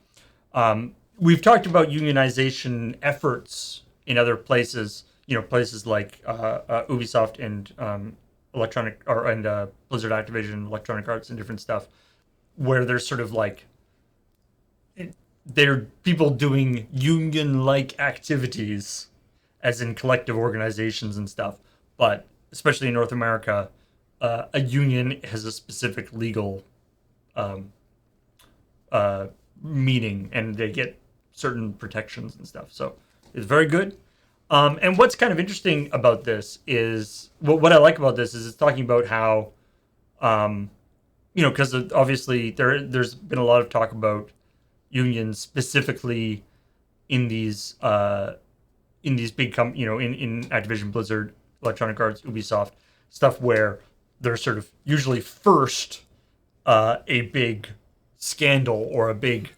We've talked about unionization efforts in other places, places like Ubisoft and Blizzard Activision, Electronic Arts, and different stuff, where there's sort of like they're people doing union-like activities, as in collective organizations and stuff. But especially in North America, a union has a specific legal meaning, and they get certain protections and stuff. So it's very good. And what's kind of interesting about this is what I like about this is it's talking about how, because obviously there's been a lot of talk about unions specifically in these big in Activision, Blizzard, Electronic Arts, Ubisoft, stuff where they're sort of usually first a big scandal or a big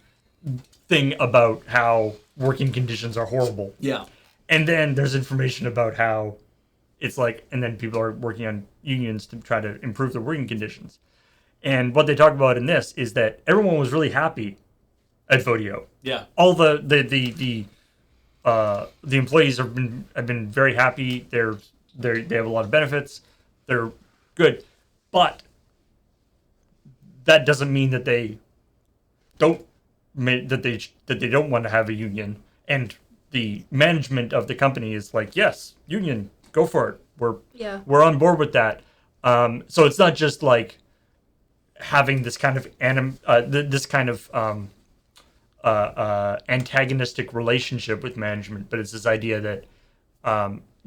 thing about how working conditions are horrible. Yeah. And then there's information about how it's like, and then people are working on unions to try to improve their working conditions. And what they talk about in this is that everyone was really happy at Vodeo. Yeah. All the employees have been very happy. They have a lot of benefits. They're good, but that doesn't mean that they don't want to have a union. And the management of the company is like, yes, union, go for it. We're on board with that. So it's not just like having this kind of antagonistic relationship with management, but it's this idea that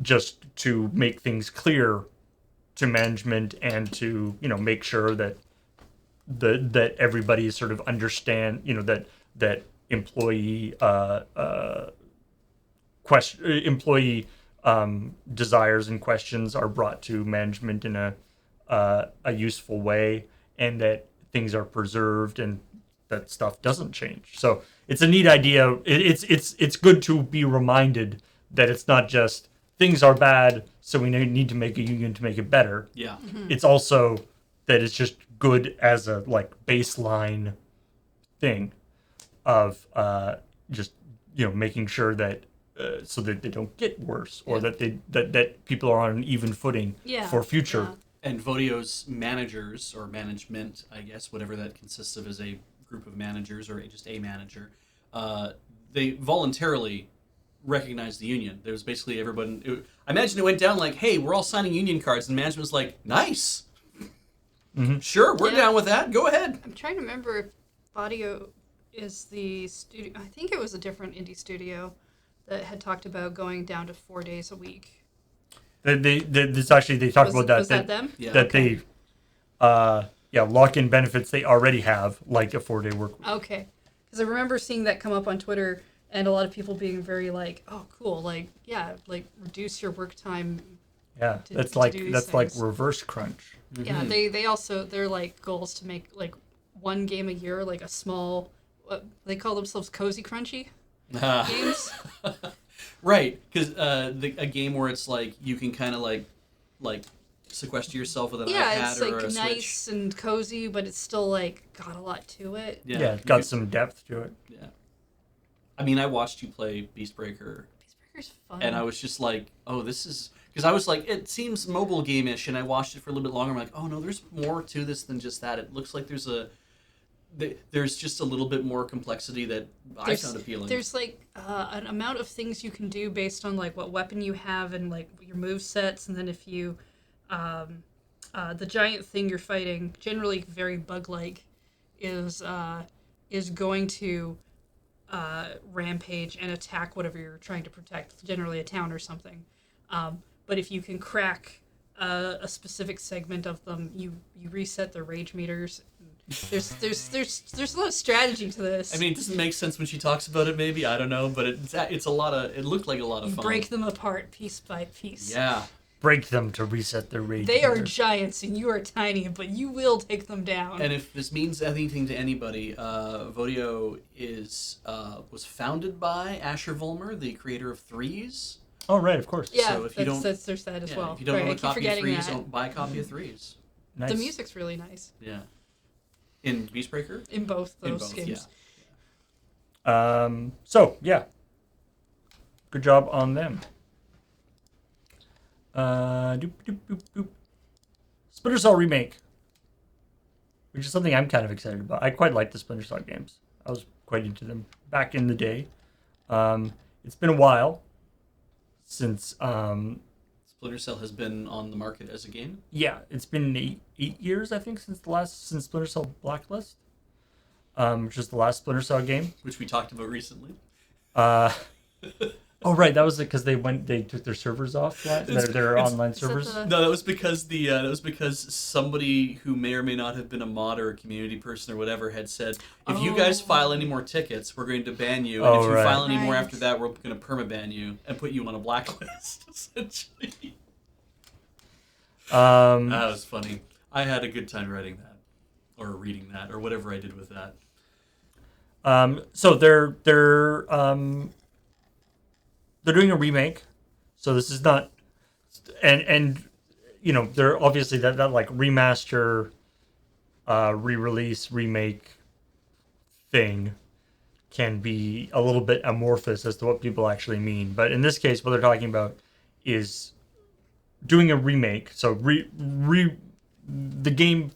just to make things clear to management and to make sure that that everybody sort of understand that employee employee desires and questions are brought to management in a useful way, and that things are preserved and that stuff doesn't change. So it's a neat idea. It's good to be reminded that it's not just things are bad, so we need to make a union to make it better. Yeah. Mm-hmm. It's also that it's just good as a baseline thing of just making sure that so that they don't get worse, or that that people are on an even footing for future. Yeah. And Vodeo's managers, or management, I guess, whatever that consists of, is a group of managers or just a manager. They voluntarily recognized the union. There was basically everyone. I imagine it went down like, "Hey, we're all signing union cards," and management was like, "Nice, sure, we're down with that. Go ahead." I'm trying to remember if Audio is the studio. I think it was a different indie studio that had talked about going down to 4 days a week. They talk about that. Was that them? Yeah. That they lock in benefits they already have, like a 4-day work week. Okay, because I remember seeing that come up on Twitter, and a lot of people being very like, "Oh, cool! Reduce your work time." Yeah, to that's do like these like things. reverse crunch. Yeah, they also their goals to make one game a year, like a small. They call themselves cozy crunchy games. Right, because a game where it's like you can kind of like sequester yourself with an Yeah, iPad it's or a nice Switch. and cozy, but it's still got a lot to it. Yeah, it's got some depth to it. Yeah. I mean, I watched you play Beastbreaker, Beastbreaker's fun. and I was just like, oh, this is... Because I was like, it seems mobile game-ish, and I watched it for a little bit longer. I'm like, oh, no, there's more to this than just that. It looks like there's just a little bit more complexity that I found appealing. There's an amount of things you can do based on what weapon you have and your move sets, and then if you the giant thing you're fighting, generally very bug-like, is going to rampage and attack whatever you're trying to protect, generally a town or something. But if you can crack a specific segment of them, you reset the rage meters. There's a lot of strategy to this. I mean, it doesn't make sense when she talks about it. Maybe I don't know, but it's a lot of. It looked like a lot of you fun. break them apart piece by piece. Yeah. Break them to reset their rage. They are giants and you are tiny, but you will take them down. And if this means anything to anybody, Vodio was founded by Asher Vollmer, the creator of Threes. Oh, right, of course. Yeah, So if you don't, there's that as well. If you don't own a I keep copy of forgetting Threes, that. buy a copy of Threes. Nice. The music's really nice Yeah. In Beastbreaker? in both those both, games. So, yeah. Good job on them. Doop, doop, doop, doop. Splinter Cell Remake. Which is something I'm kind of excited about. I quite like the Splinter Cell games. I was quite into them back in the day. It's been a while since... Splinter Cell has been on the market as a game? Yeah, it's been eight years, I think, since Splinter Cell Blacklist. Which is the last Splinter Cell game. Which we talked about recently. Oh, right, that was it because they took their servers off, their online servers. No, that was because somebody who may or may not have been a mod or a community person or whatever had said, if you guys file any more tickets, we're going to ban you, and if you file any more after that, we're going to permaban you and put you on a blacklist, essentially. That was funny. I had a good time writing that, or reading that, or whatever I did with that. So they're doing a remake, so this is not, and you know, they're obviously that like remaster, re-release, remake thing can be a little bit amorphous as to what people actually mean. But in this case, what they're talking about is doing a remake, so the game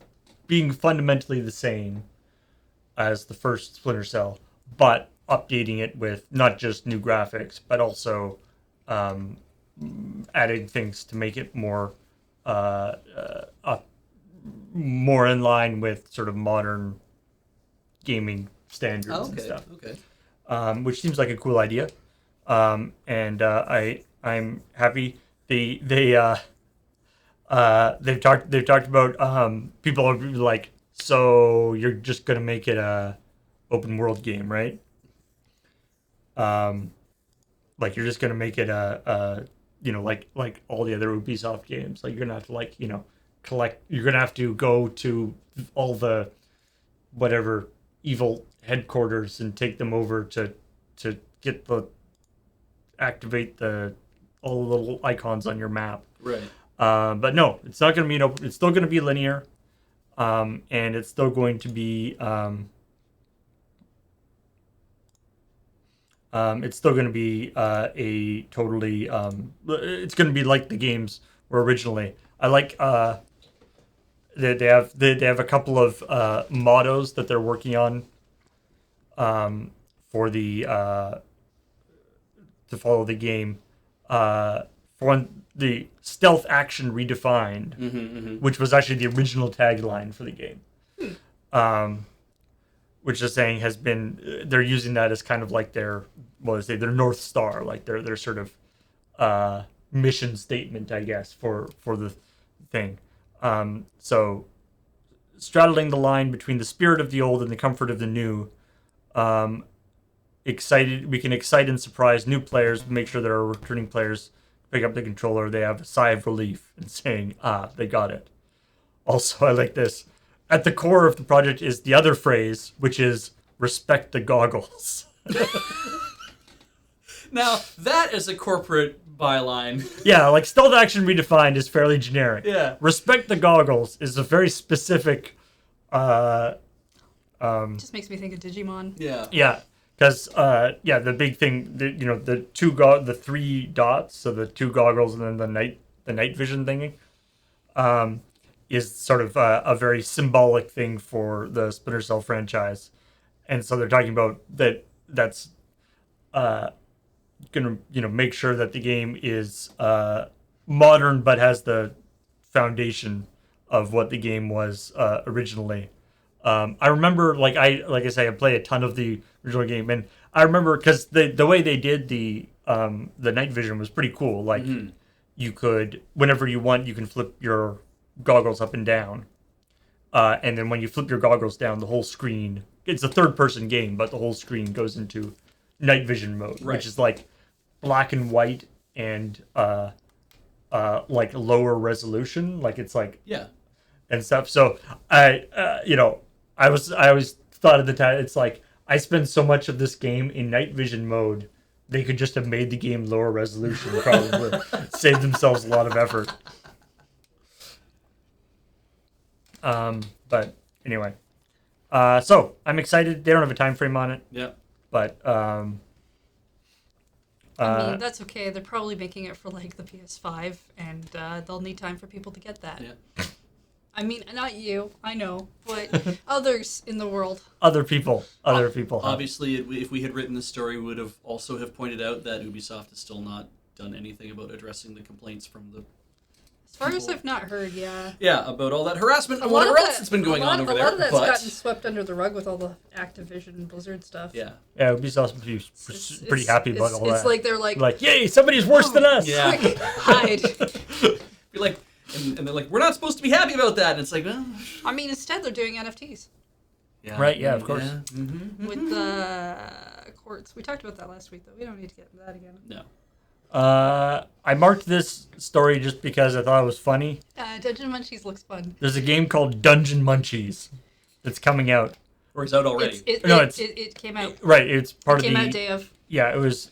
being fundamentally the same as the first Splinter Cell, but updating it with not just new graphics, but also adding things to make it more more in line with sort of modern gaming standards and stuff. Okay. Which seems like a cool idea, and I'm happy they've talked about people are like, so you're just gonna make it a open world game, right? Like you're just gonna make it a you know, like all the other Ubisoft games. Like you're gonna have to, like, you know, collect. You're gonna have to go to all the whatever evil headquarters and take them over to get activate all the little icons on your map. Right. But no, it's not gonna be it's still gonna be linear, and it's still going to be it's still going to be a totally it's going to be like the games were originally. I like they have a couple of mottos that they're working on for the to follow the game. For one, the stealth action redefined, which was actually the original tagline for the game. Which is saying has been, they're using that as kind of like their North Star, like their sort of mission statement, I guess, for the thing. So straddling the line between the spirit of the old and the comfort of the new. We can excite and surprise new players, make sure that our returning players pick up the controller, they have a sigh of relief and saying, they got it. Also, I like this. At the core of the project is the other phrase, which is respect the goggles. Now, that is a corporate byline. Yeah, like stealth action redefined is fairly generic. Yeah. Respect the goggles is a very specific... Just makes me think of Digimon. Yeah. Yeah, because the big thing, the three dots, so the two goggles and then the night vision thingy, is sort of a very symbolic thing for the Splinter Cell franchise, and so they're talking about that's gonna make sure that the game is modern but has the foundation of what the game was originally. I remember, like I say, I play a ton of the original game, and I remember because the way they did the night vision was pretty cool. Like you could, whenever you want, you can flip your goggles up and down. And then when you flip your goggles down, the whole screen, it's a third-person game, but the whole screen goes into night vision mode, Right. which is like black and white and like lower resolution, like it's like Yeah. and stuff. So I always thought at the time, it's like I spend so much of this game in night vision mode. They could just have made the game lower resolution, probably save themselves a lot of effort. But anyway, so I'm excited. They don't have a time frame on it, Yeah. but I mean, that's okay. They're probably making it for like the PS5, and they'll need time for people to get that. Yeah. I mean, not you, I know, but others in the world. other people. Obviously, if we had written the story, we would have also have pointed out that Ubisoft has still not done anything about addressing the complaints from the. As far as I've not heard, yeah. Yeah, about all that harassment and lot whatever of else that's been going on over a there. lot of that's but gotten swept under the rug with all the Activision and Blizzard stuff. yeah, Yeah, Ubisoft's pretty happy about all that. It's like they're like, yay, somebody's worse than us. Yeah. quick, hide. be like, and they're like, we're not supposed to be happy about that. And it's like, well, I mean, instead they're doing NFTs yeah, Right, yeah, of course. Mm-hmm. with the courts. We talked about that last week, though. We don't need to get into that again. No. I marked this story just because I thought it was funny. Dungeon Munchies looks fun. There's a game called Dungeon Munchies that's coming out. Or is out already. It came out. Right, it's part of Came the out day of. Yeah, it was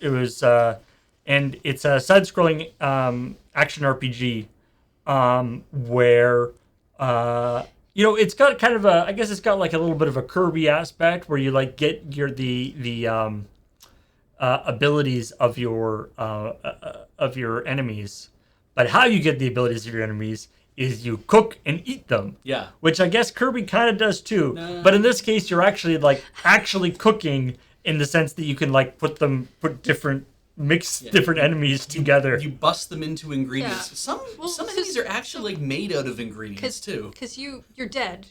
and it's a side-scrolling action RPG where it's got kind of I guess it's got like a little bit of a Kirby aspect where you like get the abilities of your enemies, but how you get the abilities of your enemies is you cook and eat them. Yeah. Which I guess Kirby kind of does too. No. But in this case, you're actually cooking in the sense that you can mix different enemies together. You bust them into ingredients. Yeah. Some enemies are actually like made out of ingredients too. Because you're dead.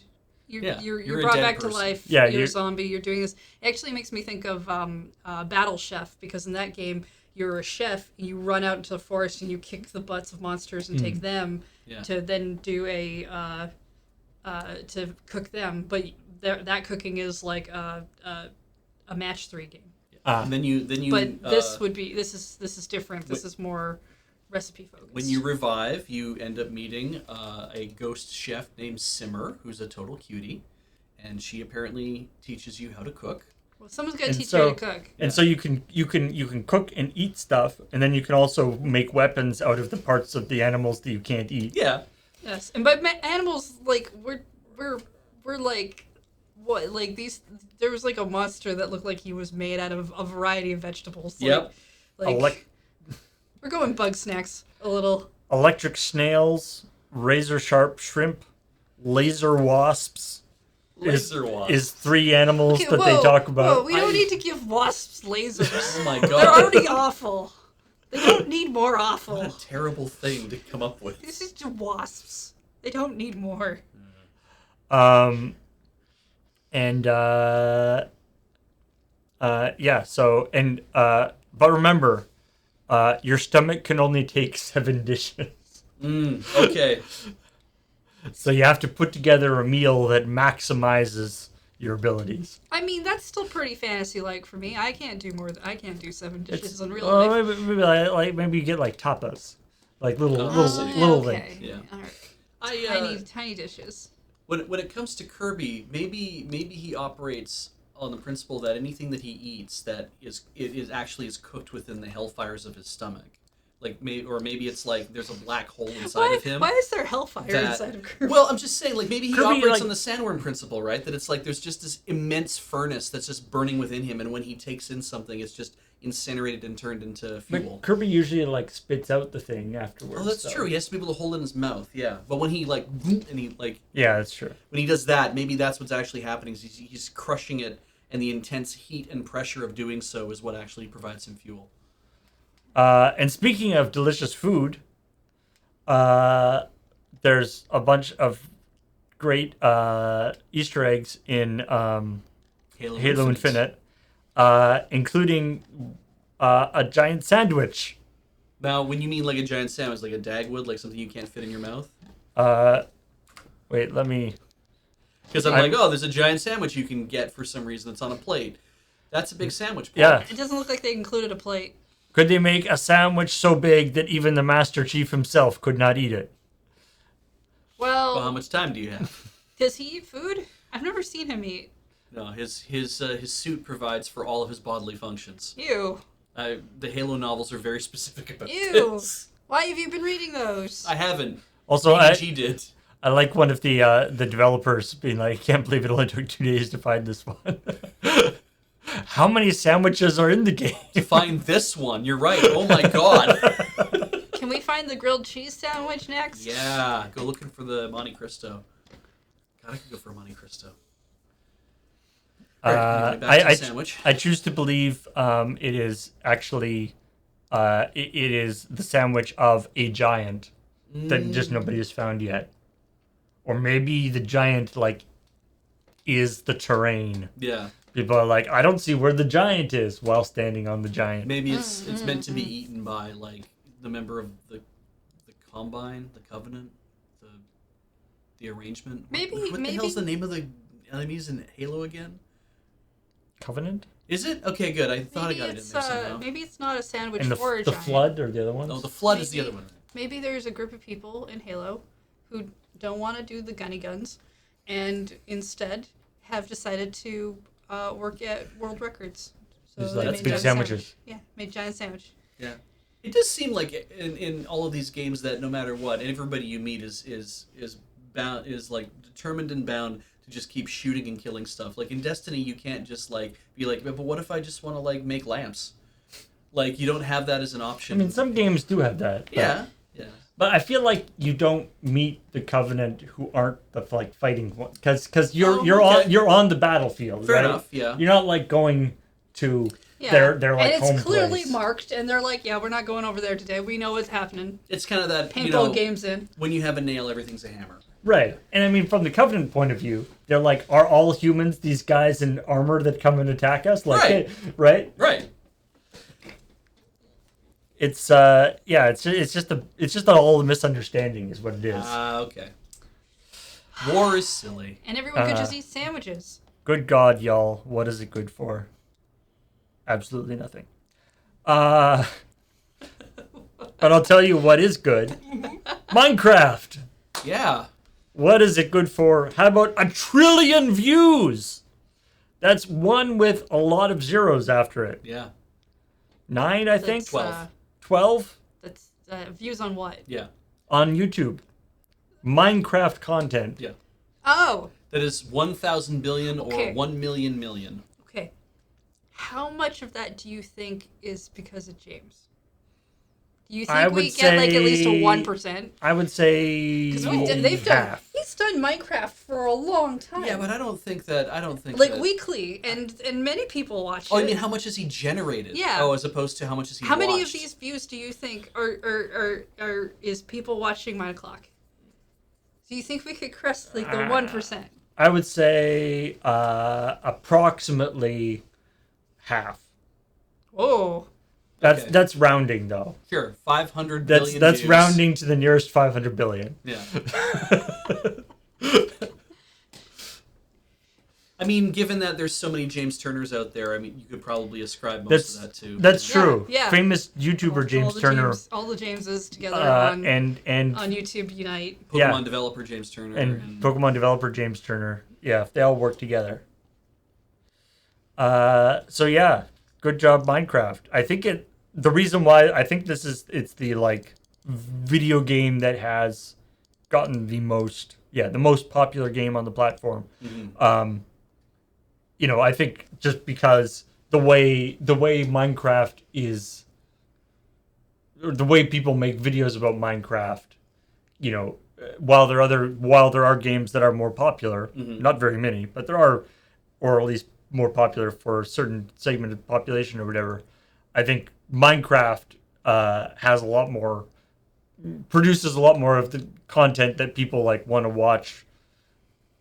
You're you're a brought dead back person. to life. Yeah, you're you're- a zombie. You're doing this. It actually makes me think of Battle Chef, because in that game you're a chef. And you run out into the forest and you kick the butts of monsters and take them to then do to cook them. But that cooking is like a match 3 game. And then you. But this is different. This is more recipe focused. When you revive, you end up meeting a ghost chef named Simmer, who's a total cutie, and she apparently teaches you how to cook. Well, someone's got to And teach so- you how to cook. And so you can cook and eat stuff, and then you can also make weapons out of the parts of the animals that you can't eat. Yeah. Yes, and but animals, like we're like what, like these. There was like a monster that looked like he was made out of a variety of vegetables. Yep. Like we're going bug snacks a little. Electric snails, razor sharp shrimp, laser wasps. Laser wasp. Is 3 animals Okay, that they talk about. Whoa, we don't need to give wasps lasers. Oh my They're god. already awful. They don't need more awful. What a terrible thing to come up with. This is just wasps. They don't need more. But remember, your stomach can only take 7 dishes. Okay. So you have to put together a meal that maximizes your abilities. I mean, that's still pretty fantasy-like for me. I can't do I can't do 7 dishes in real Well, life. maybe you get like tapas, like little okay. things. Yeah. All right. Tiny dishes. When it comes to Kirby, maybe he operates on the principle that anything that he eats that is cooked within the hellfires of his stomach. Like maybe it's like there's a black hole inside of him. Why is there hellfire inside of Kirby? Well, I'm just saying, like maybe he Kirby, operates like- on the sandworm principle, right? That it's like there's just this immense furnace that's just burning within him, and when he takes in something, it's just incinerated and turned into fuel. But Kirby usually like spits out the thing afterwards. Oh, that's so- true. He has to be able to hold it in his mouth. Yeah, but when he when he does that, maybe that's what's actually happening. Is he's crushing it, and the intense heat and pressure of doing so is what actually provides him fuel. And speaking of delicious food, there's a bunch of great Easter eggs in Halo Infinite, including a giant sandwich. Now, when you mean like a giant sandwich, like a Dagwood, like something you can't fit in your mouth? Wait, let me. Because I'm like, oh, there's a giant sandwich you can get for some reason that's on a plate. That's a big sandwich. Paul. Yeah. It doesn't look like they included a plate. Could they make a sandwich so big that even the Master Chief himself could not eat it? Well, how much time do you have? Does he eat food? I've never seen him eat. No, his suit provides for all of his bodily functions. Ew. The Halo novels are very specific about Ew. this. Why have you been reading those? I haven't. Also, AG did. I like one of the developers being like, I can't believe it only took 2 days to find this one. How many sandwiches are in the game? To find this one, you're right. Oh my god. Can we find the grilled cheese sandwich next? Yeah, go looking for the Monte Cristo. God, I could go for a Monte Cristo. Right, back to the sandwich. I choose to believe it is actually it is the sandwich of a giant that just nobody has found yet, or maybe the giant like is the terrain. Yeah. People are like, I don't see where the giant is while standing on the giant. Maybe it's meant to be eaten by like the member of the Combine, the Covenant, the arrangement. Maybe What the hell's the name of the enemies in Halo again? Covenant? Is it? Okay, good. I thought I got it in there somehow. Maybe it's not a sandwich And for a the giant. flood or the other one? Oh, the Flood is the other one. Maybe there's a group of people in Halo who don't want to do the gunny guns and instead have decided to work at world records. So Just they like made big giant sandwiches. Sandwich. Yeah, made giant sandwich. Yeah. It does seem like in all of these games that no matter what, everybody you meet is bound is like determined and bound to just keep shooting and killing stuff. Like in Destiny, you can't just like be like, but what if I just want to like make lamps? Like you don't have that as an option. I mean, some games do have that. But, yeah. But I feel like you don't meet the Covenant who aren't the like fighting one because you're on the battlefield. Fair right? enough. Yeah. You're not like going to Yeah. their like and home it's clearly place. marked, and they're like, yeah, we're not going over there today. We know what's happening. It's kind of that Paintball games in. when you have a nail, everything's a hammer. Right. And I mean, from the Covenant point of view, they're like, are all humans these guys in armor that come and attack us? Like, Right. Right? Right. It's it's just all a misunderstanding is what it is. Okay. War is silly. And everyone could just eat sandwiches. Good God, y'all, what is it good for? Absolutely nothing. But I'll tell you what is good. Minecraft. Yeah. What is it good for? How about 1 trillion views? That's one with a lot of zeros after it. Yeah. 9, I think. That's, 12. 12 That's views on what? Yeah. on YouTube. Minecraft content. Yeah. Oh, That is 1,000 billion Okay. or 1 million million. okay. How much of that do you think is because of James? Do you I think would we get like at least a say- 1%? I would say Because they've done. half. He's done Minecraft for a long time. Yeah, but I don't think like that... weekly, and many people watch Oh, it. I mean, how much has he generated? Yeah. Oh, as opposed to how much has he How many of watched? these views do you think are is people watching 9 o'clock? Do you think we could crest like the 1%? I would say approximately half. Whoa. Okay. That's rounding though. Sure, 500 billion That's views. rounding to the nearest 500 billion. Yeah. I mean, given that there's so many James Turners out there, I mean, you could probably ascribe most of that to. That's Yeah, true. yeah. Famous YouTuber James the Turner all the Jameses together on and YouTube Unite. Pokemon yeah. developer James Turner and Pokemon developer James Turner. Yeah, they all work together. So yeah, good job Minecraft. I think the reason why I think it's the like video game that has gotten the most popular game on the platform. Mhm. I think just because the way Minecraft is, or the way people make videos about Minecraft, while there are games that are more popular, not very many, but there are, or at least more popular for a certain segment of the population or whatever. I think Minecraft produces a lot more of the content that people like want to watch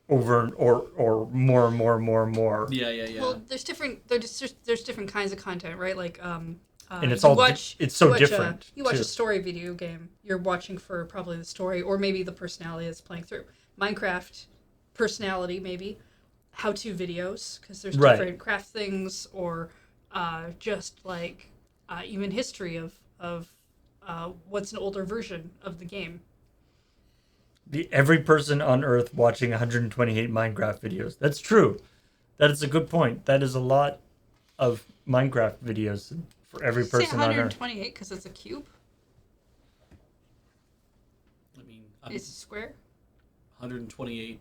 over or more and more and more and more. Yeah. Well, there's different kinds of content, right? Like and it's you all watch, it's so you watch different. you watch too. a story video game. You're watching for probably the story, or maybe the personality that's playing through. Minecraft, personality maybe. How-to videos, because there's Right. different craft things, or just like even history of what's an older version of the game. Every person on Earth watching 128 Minecraft videos. That's true. That is a good point. That is a lot of Minecraft videos for every Say person on Earth. 128 because it's a cube. I mean, It's a square. 128.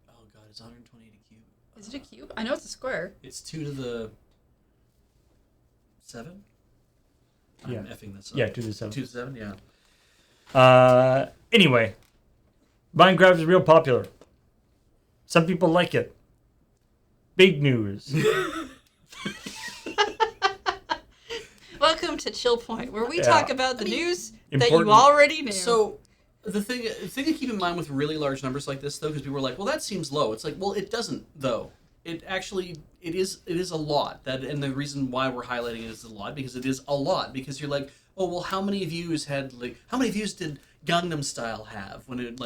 Oh god, it's 128 a cube. Is it a cube? I know it's a square. It's 2 to the 7. Yeah. I'm effing this up. Yeah, 2 to 7. 2 to 7. Yeah. Anyway, Minecraft is real popular. Some people like it. Big news. Welcome to ChillPoint, where we Yeah. talk about the news that important- you already knew. So the thing to keep in mind with really large numbers like this, though, because people are like, "Well, that seems low." It's like, well, it doesn't, though. It actually it is a lot. That, and the reason why we're highlighting it is a lot, because it is a lot. Because you're like, oh well, how many views did Gangnam Style have when it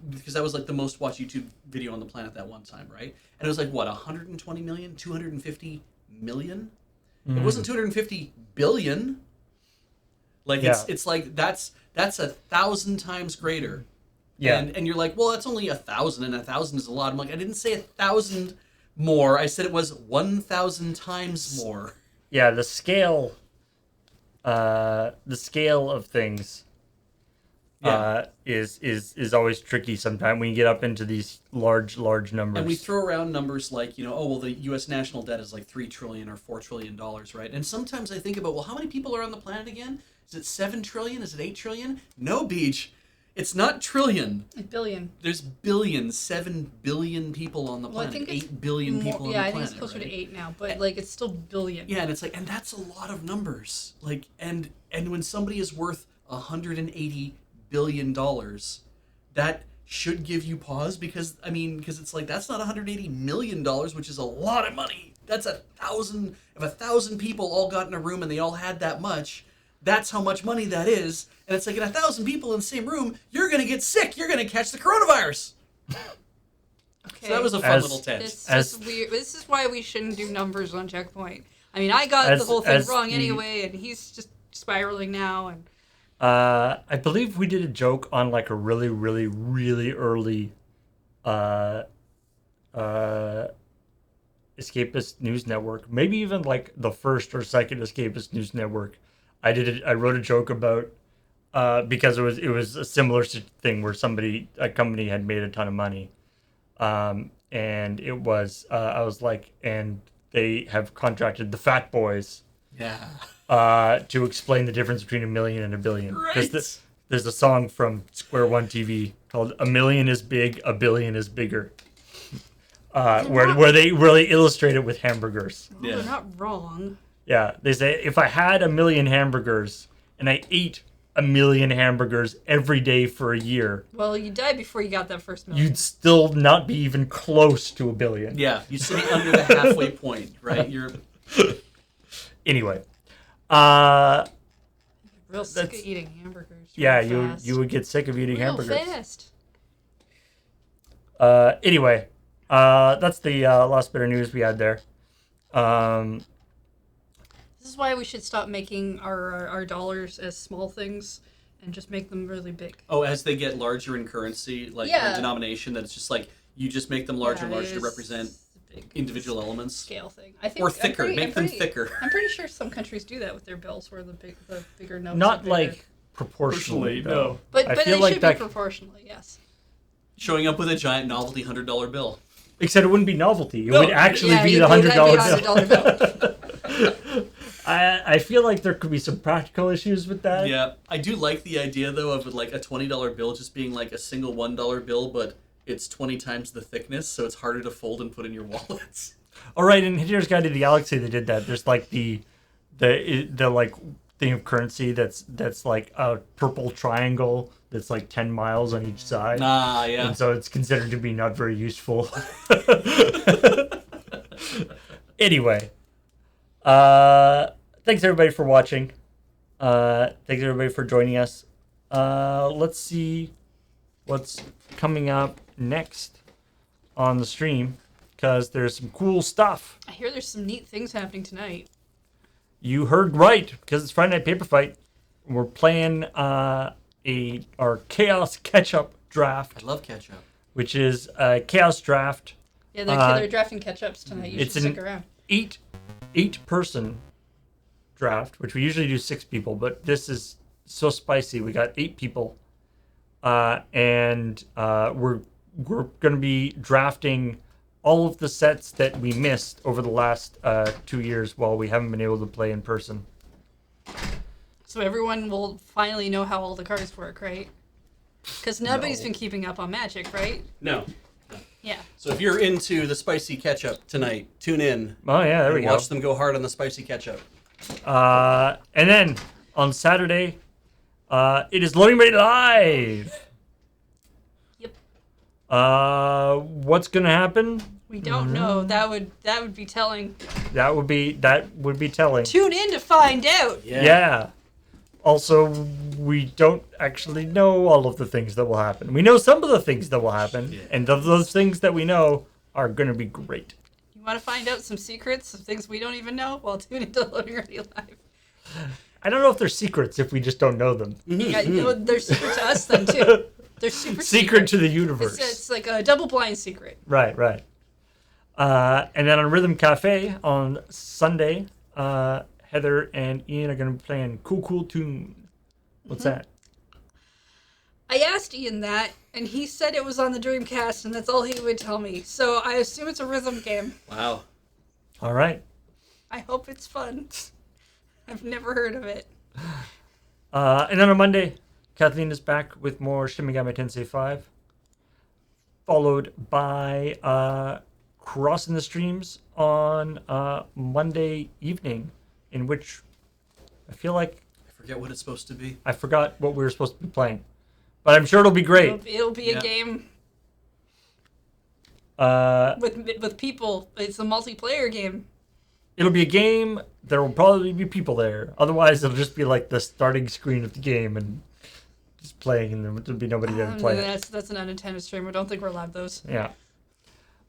because that was like the most watched YouTube video on the planet that one time, right? And it was like what, 120 million, 250 million. It wasn't 250 billion. Like Yeah. it's like that's 1,000 times greater. Yeah. And you're like, well, that's only 1,000, and 1,000 is a lot. I'm like, I didn't say 1,000 more. I said it was 1,000 times more. Yeah, the scale of things is always tricky sometimes when you get up into these large numbers. And we throw around numbers like, oh, well, the U.S. national debt is like $3 trillion or $4 trillion, right? And sometimes I think about, well, how many people are on the planet again? Is it 7 trillion? Is it 8 trillion? No, Beach. It's not trillion. A billion. There's billions, 7 billion people on the Well, I planet, think 8 billion people on the Yeah, planet. I think it's closer right? to 8 now, but like it's still billion. Yeah, and it's like, and that's a lot of numbers. Like, and when somebody is worth $180 billion, that should give you pause, because it's like, that's not $180 million, which is a lot of money. That's 1,000. If 1,000 people all got in a room and they all had that much, that's how much money that is. And it's like, in 1,000 people in the same room, you're gonna get sick. You're gonna catch the coronavirus. Okay. So that was a fun little test. This is weird. This is why we shouldn't do numbers on CheckPoint. I mean, I got the whole thing wrong anyway, and he's just spiraling now. And I believe we did a joke on like a really, really, really early escapist news network. Maybe even like the first or second escapist news network. I wrote a joke about because it was a similar thing where a company had made a ton of money. And it was I was like, and they have contracted the Fat Boys to explain the difference between a million and a billion. Because there's a song from Square One TV called "A Million is Big, a Billion is Bigger," where they really illustrate it with hamburgers. well, they're not wrong. Yeah, they say if I had a million hamburgers and I ate a million hamburgers every day for a year, Well, you died before you got that first million. you'd still not be even close to a billion. Yeah, you should be under the halfway point, right? You're Anyway, real sick of eating hamburgers. yeah, real fast. you would get sick of eating real hamburgers. fast. Anyway, that's the last bit of news we had there. This is why we should stop making our dollars as small things and just make them really big. as they get larger in currency, like Yeah. or denomination, that it's just like you just make them larger and Yeah, larger to it is represent a big individual elements. scale thing. I think Or thicker, make them thicker. I'm pretty sure some countries do that with their bills, where the bigger notes. are Not bigger. like proportionally, Proportionally, no. but I they feel like should that, be proportionally. Yes. Showing up with a giant novelty $100 bill. except it wouldn't be novelty. It No, would actually yeah, be it the would $100 be $100 bill. I feel like there could be some practical issues with that. Yeah, I do like the idea though of like a $20 bill just being like a single $1 bill, but it's 20 times the thickness, so it's harder to fold and put in your wallets. All right, in Hitler's Guide to the Galaxy, they did that. There's like the like thing of currency that's like a purple triangle that's like 10 miles on each side. Ah, yeah. And so it's considered to be not very useful. Anyway, thanks everybody for watching. Thanks everybody for joining us. Let's see what's coming up next on the stream, because there's some cool stuff. I hear there's some neat things happening tonight. You heard right, because it's Friday Night Paper Fight. We're playing our Chaos Catch-Up draft. I love ketchup. Which is a Chaos draft. Yeah, they're drafting catch-ups tonight. You should stick around. Eight-person draft, which we usually do 6 people, but this is so spicy. We got 8 people, and we're going to be drafting all of the sets that we missed over the last 2 years while we haven't been able to play in person. So everyone will finally know how all the cards work, right? Because nobody's been keeping up on Magic, right? No. Yeah. So if you're into the spicy ketchup tonight, tune in. Oh yeah, there we go. Watch them go hard on the spicy ketchup. And then on Saturday, it is Loading Ready Live. Yep. What's gonna happen? We don't know. That would be telling. That would be telling. Tune in to find out. Yeah. Also, we don't actually know all of the things that will happen. We know some of the things that will happen, and of those things that we know are going to be great. You want to find out some secrets of things we don't even know? Well, tune into Loading Ready Live. I don't know if they're secrets if we just don't know them. Yeah, they're secret to us then too. They're super secret to the universe. It's like a double blind secret. Right. And then on Rhythm Cafe on Sunday, Heather and Ian are going to be playing Cool Tune. What's that? I asked Ian that, and he said it was on the Dreamcast, and that's all he would tell me. So I assume it's a rhythm game. Wow. All right. I hope it's fun. I've never heard of it. And then on Monday, Kathleen is back with more Shin Megami Tensei 5, followed by Crossing the Streams on Monday evening, in which I feel like I forget what it's supposed to be. I forgot what we were supposed to be playing, but I'm sure it'll be great. It'll be a game with people. It's a multiplayer game. It'll be a game. There will probably be people there. Otherwise, it'll just be like the starting screen of the game and just playing, and there'll be nobody there to play it. That's an unintended stream. I don't think we're allowed those. Yeah.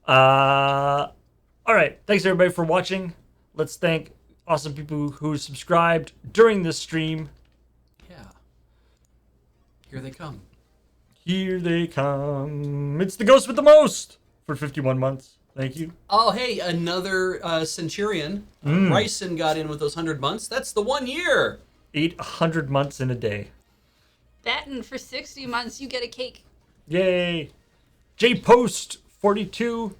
All right. Thanks everybody for watching. Let's thank awesome people who subscribed during this stream. Yeah. Here they come. Here they come. It's the ghost with the most for 51 months. Thank you. Oh, hey, another Centurion. Ryson got in with those 100 months. That's the 1 year. 800 months in a day. That, and for 60 months, you get a cake. Yay. J Post 42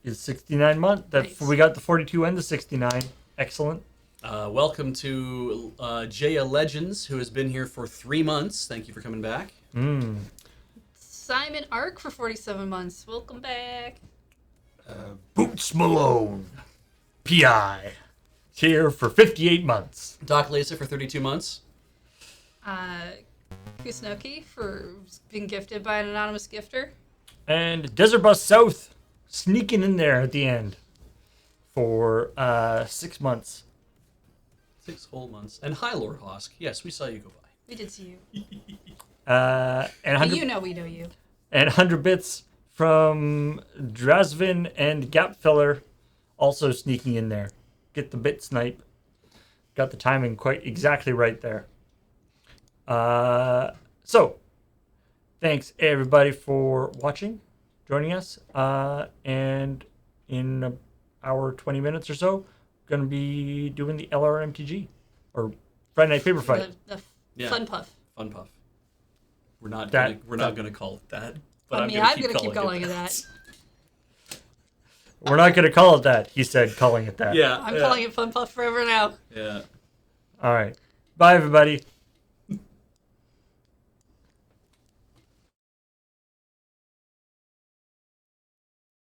is 69 months. Nice. We got the 42 and the 69. Excellent. Welcome to Jaya Legends, who has been here for 3 months. Thank you for coming back. Simon Ark for 47 months. Welcome back. Boots Malone, PI, here for 58 months. Doc Lisa for 32 months. Kusnoki for being gifted by an anonymous gifter. And Desert Bus South sneaking in there at the end for 6 months. 6 whole months. And hi, Lord Hosk. Yes, we saw you go by. We did see you. And You know we know you. And 100 bits from Drazvin and Gapfiller also sneaking in there. Get the bit snipe. Got the timing quite exactly right there. So, thanks everybody for watching, joining us. And in an hour, 20 minutes or so, going to be doing the LRMTG, or Friday Night Paper Fight. The Fun Puff. Fun Puff. We're not gonna call it that. But I'm gonna keep calling it that. We're not gonna call it that. He said, calling it that. Yeah. I'm calling it Fun Puff forever now. Yeah. All right. Bye, everybody.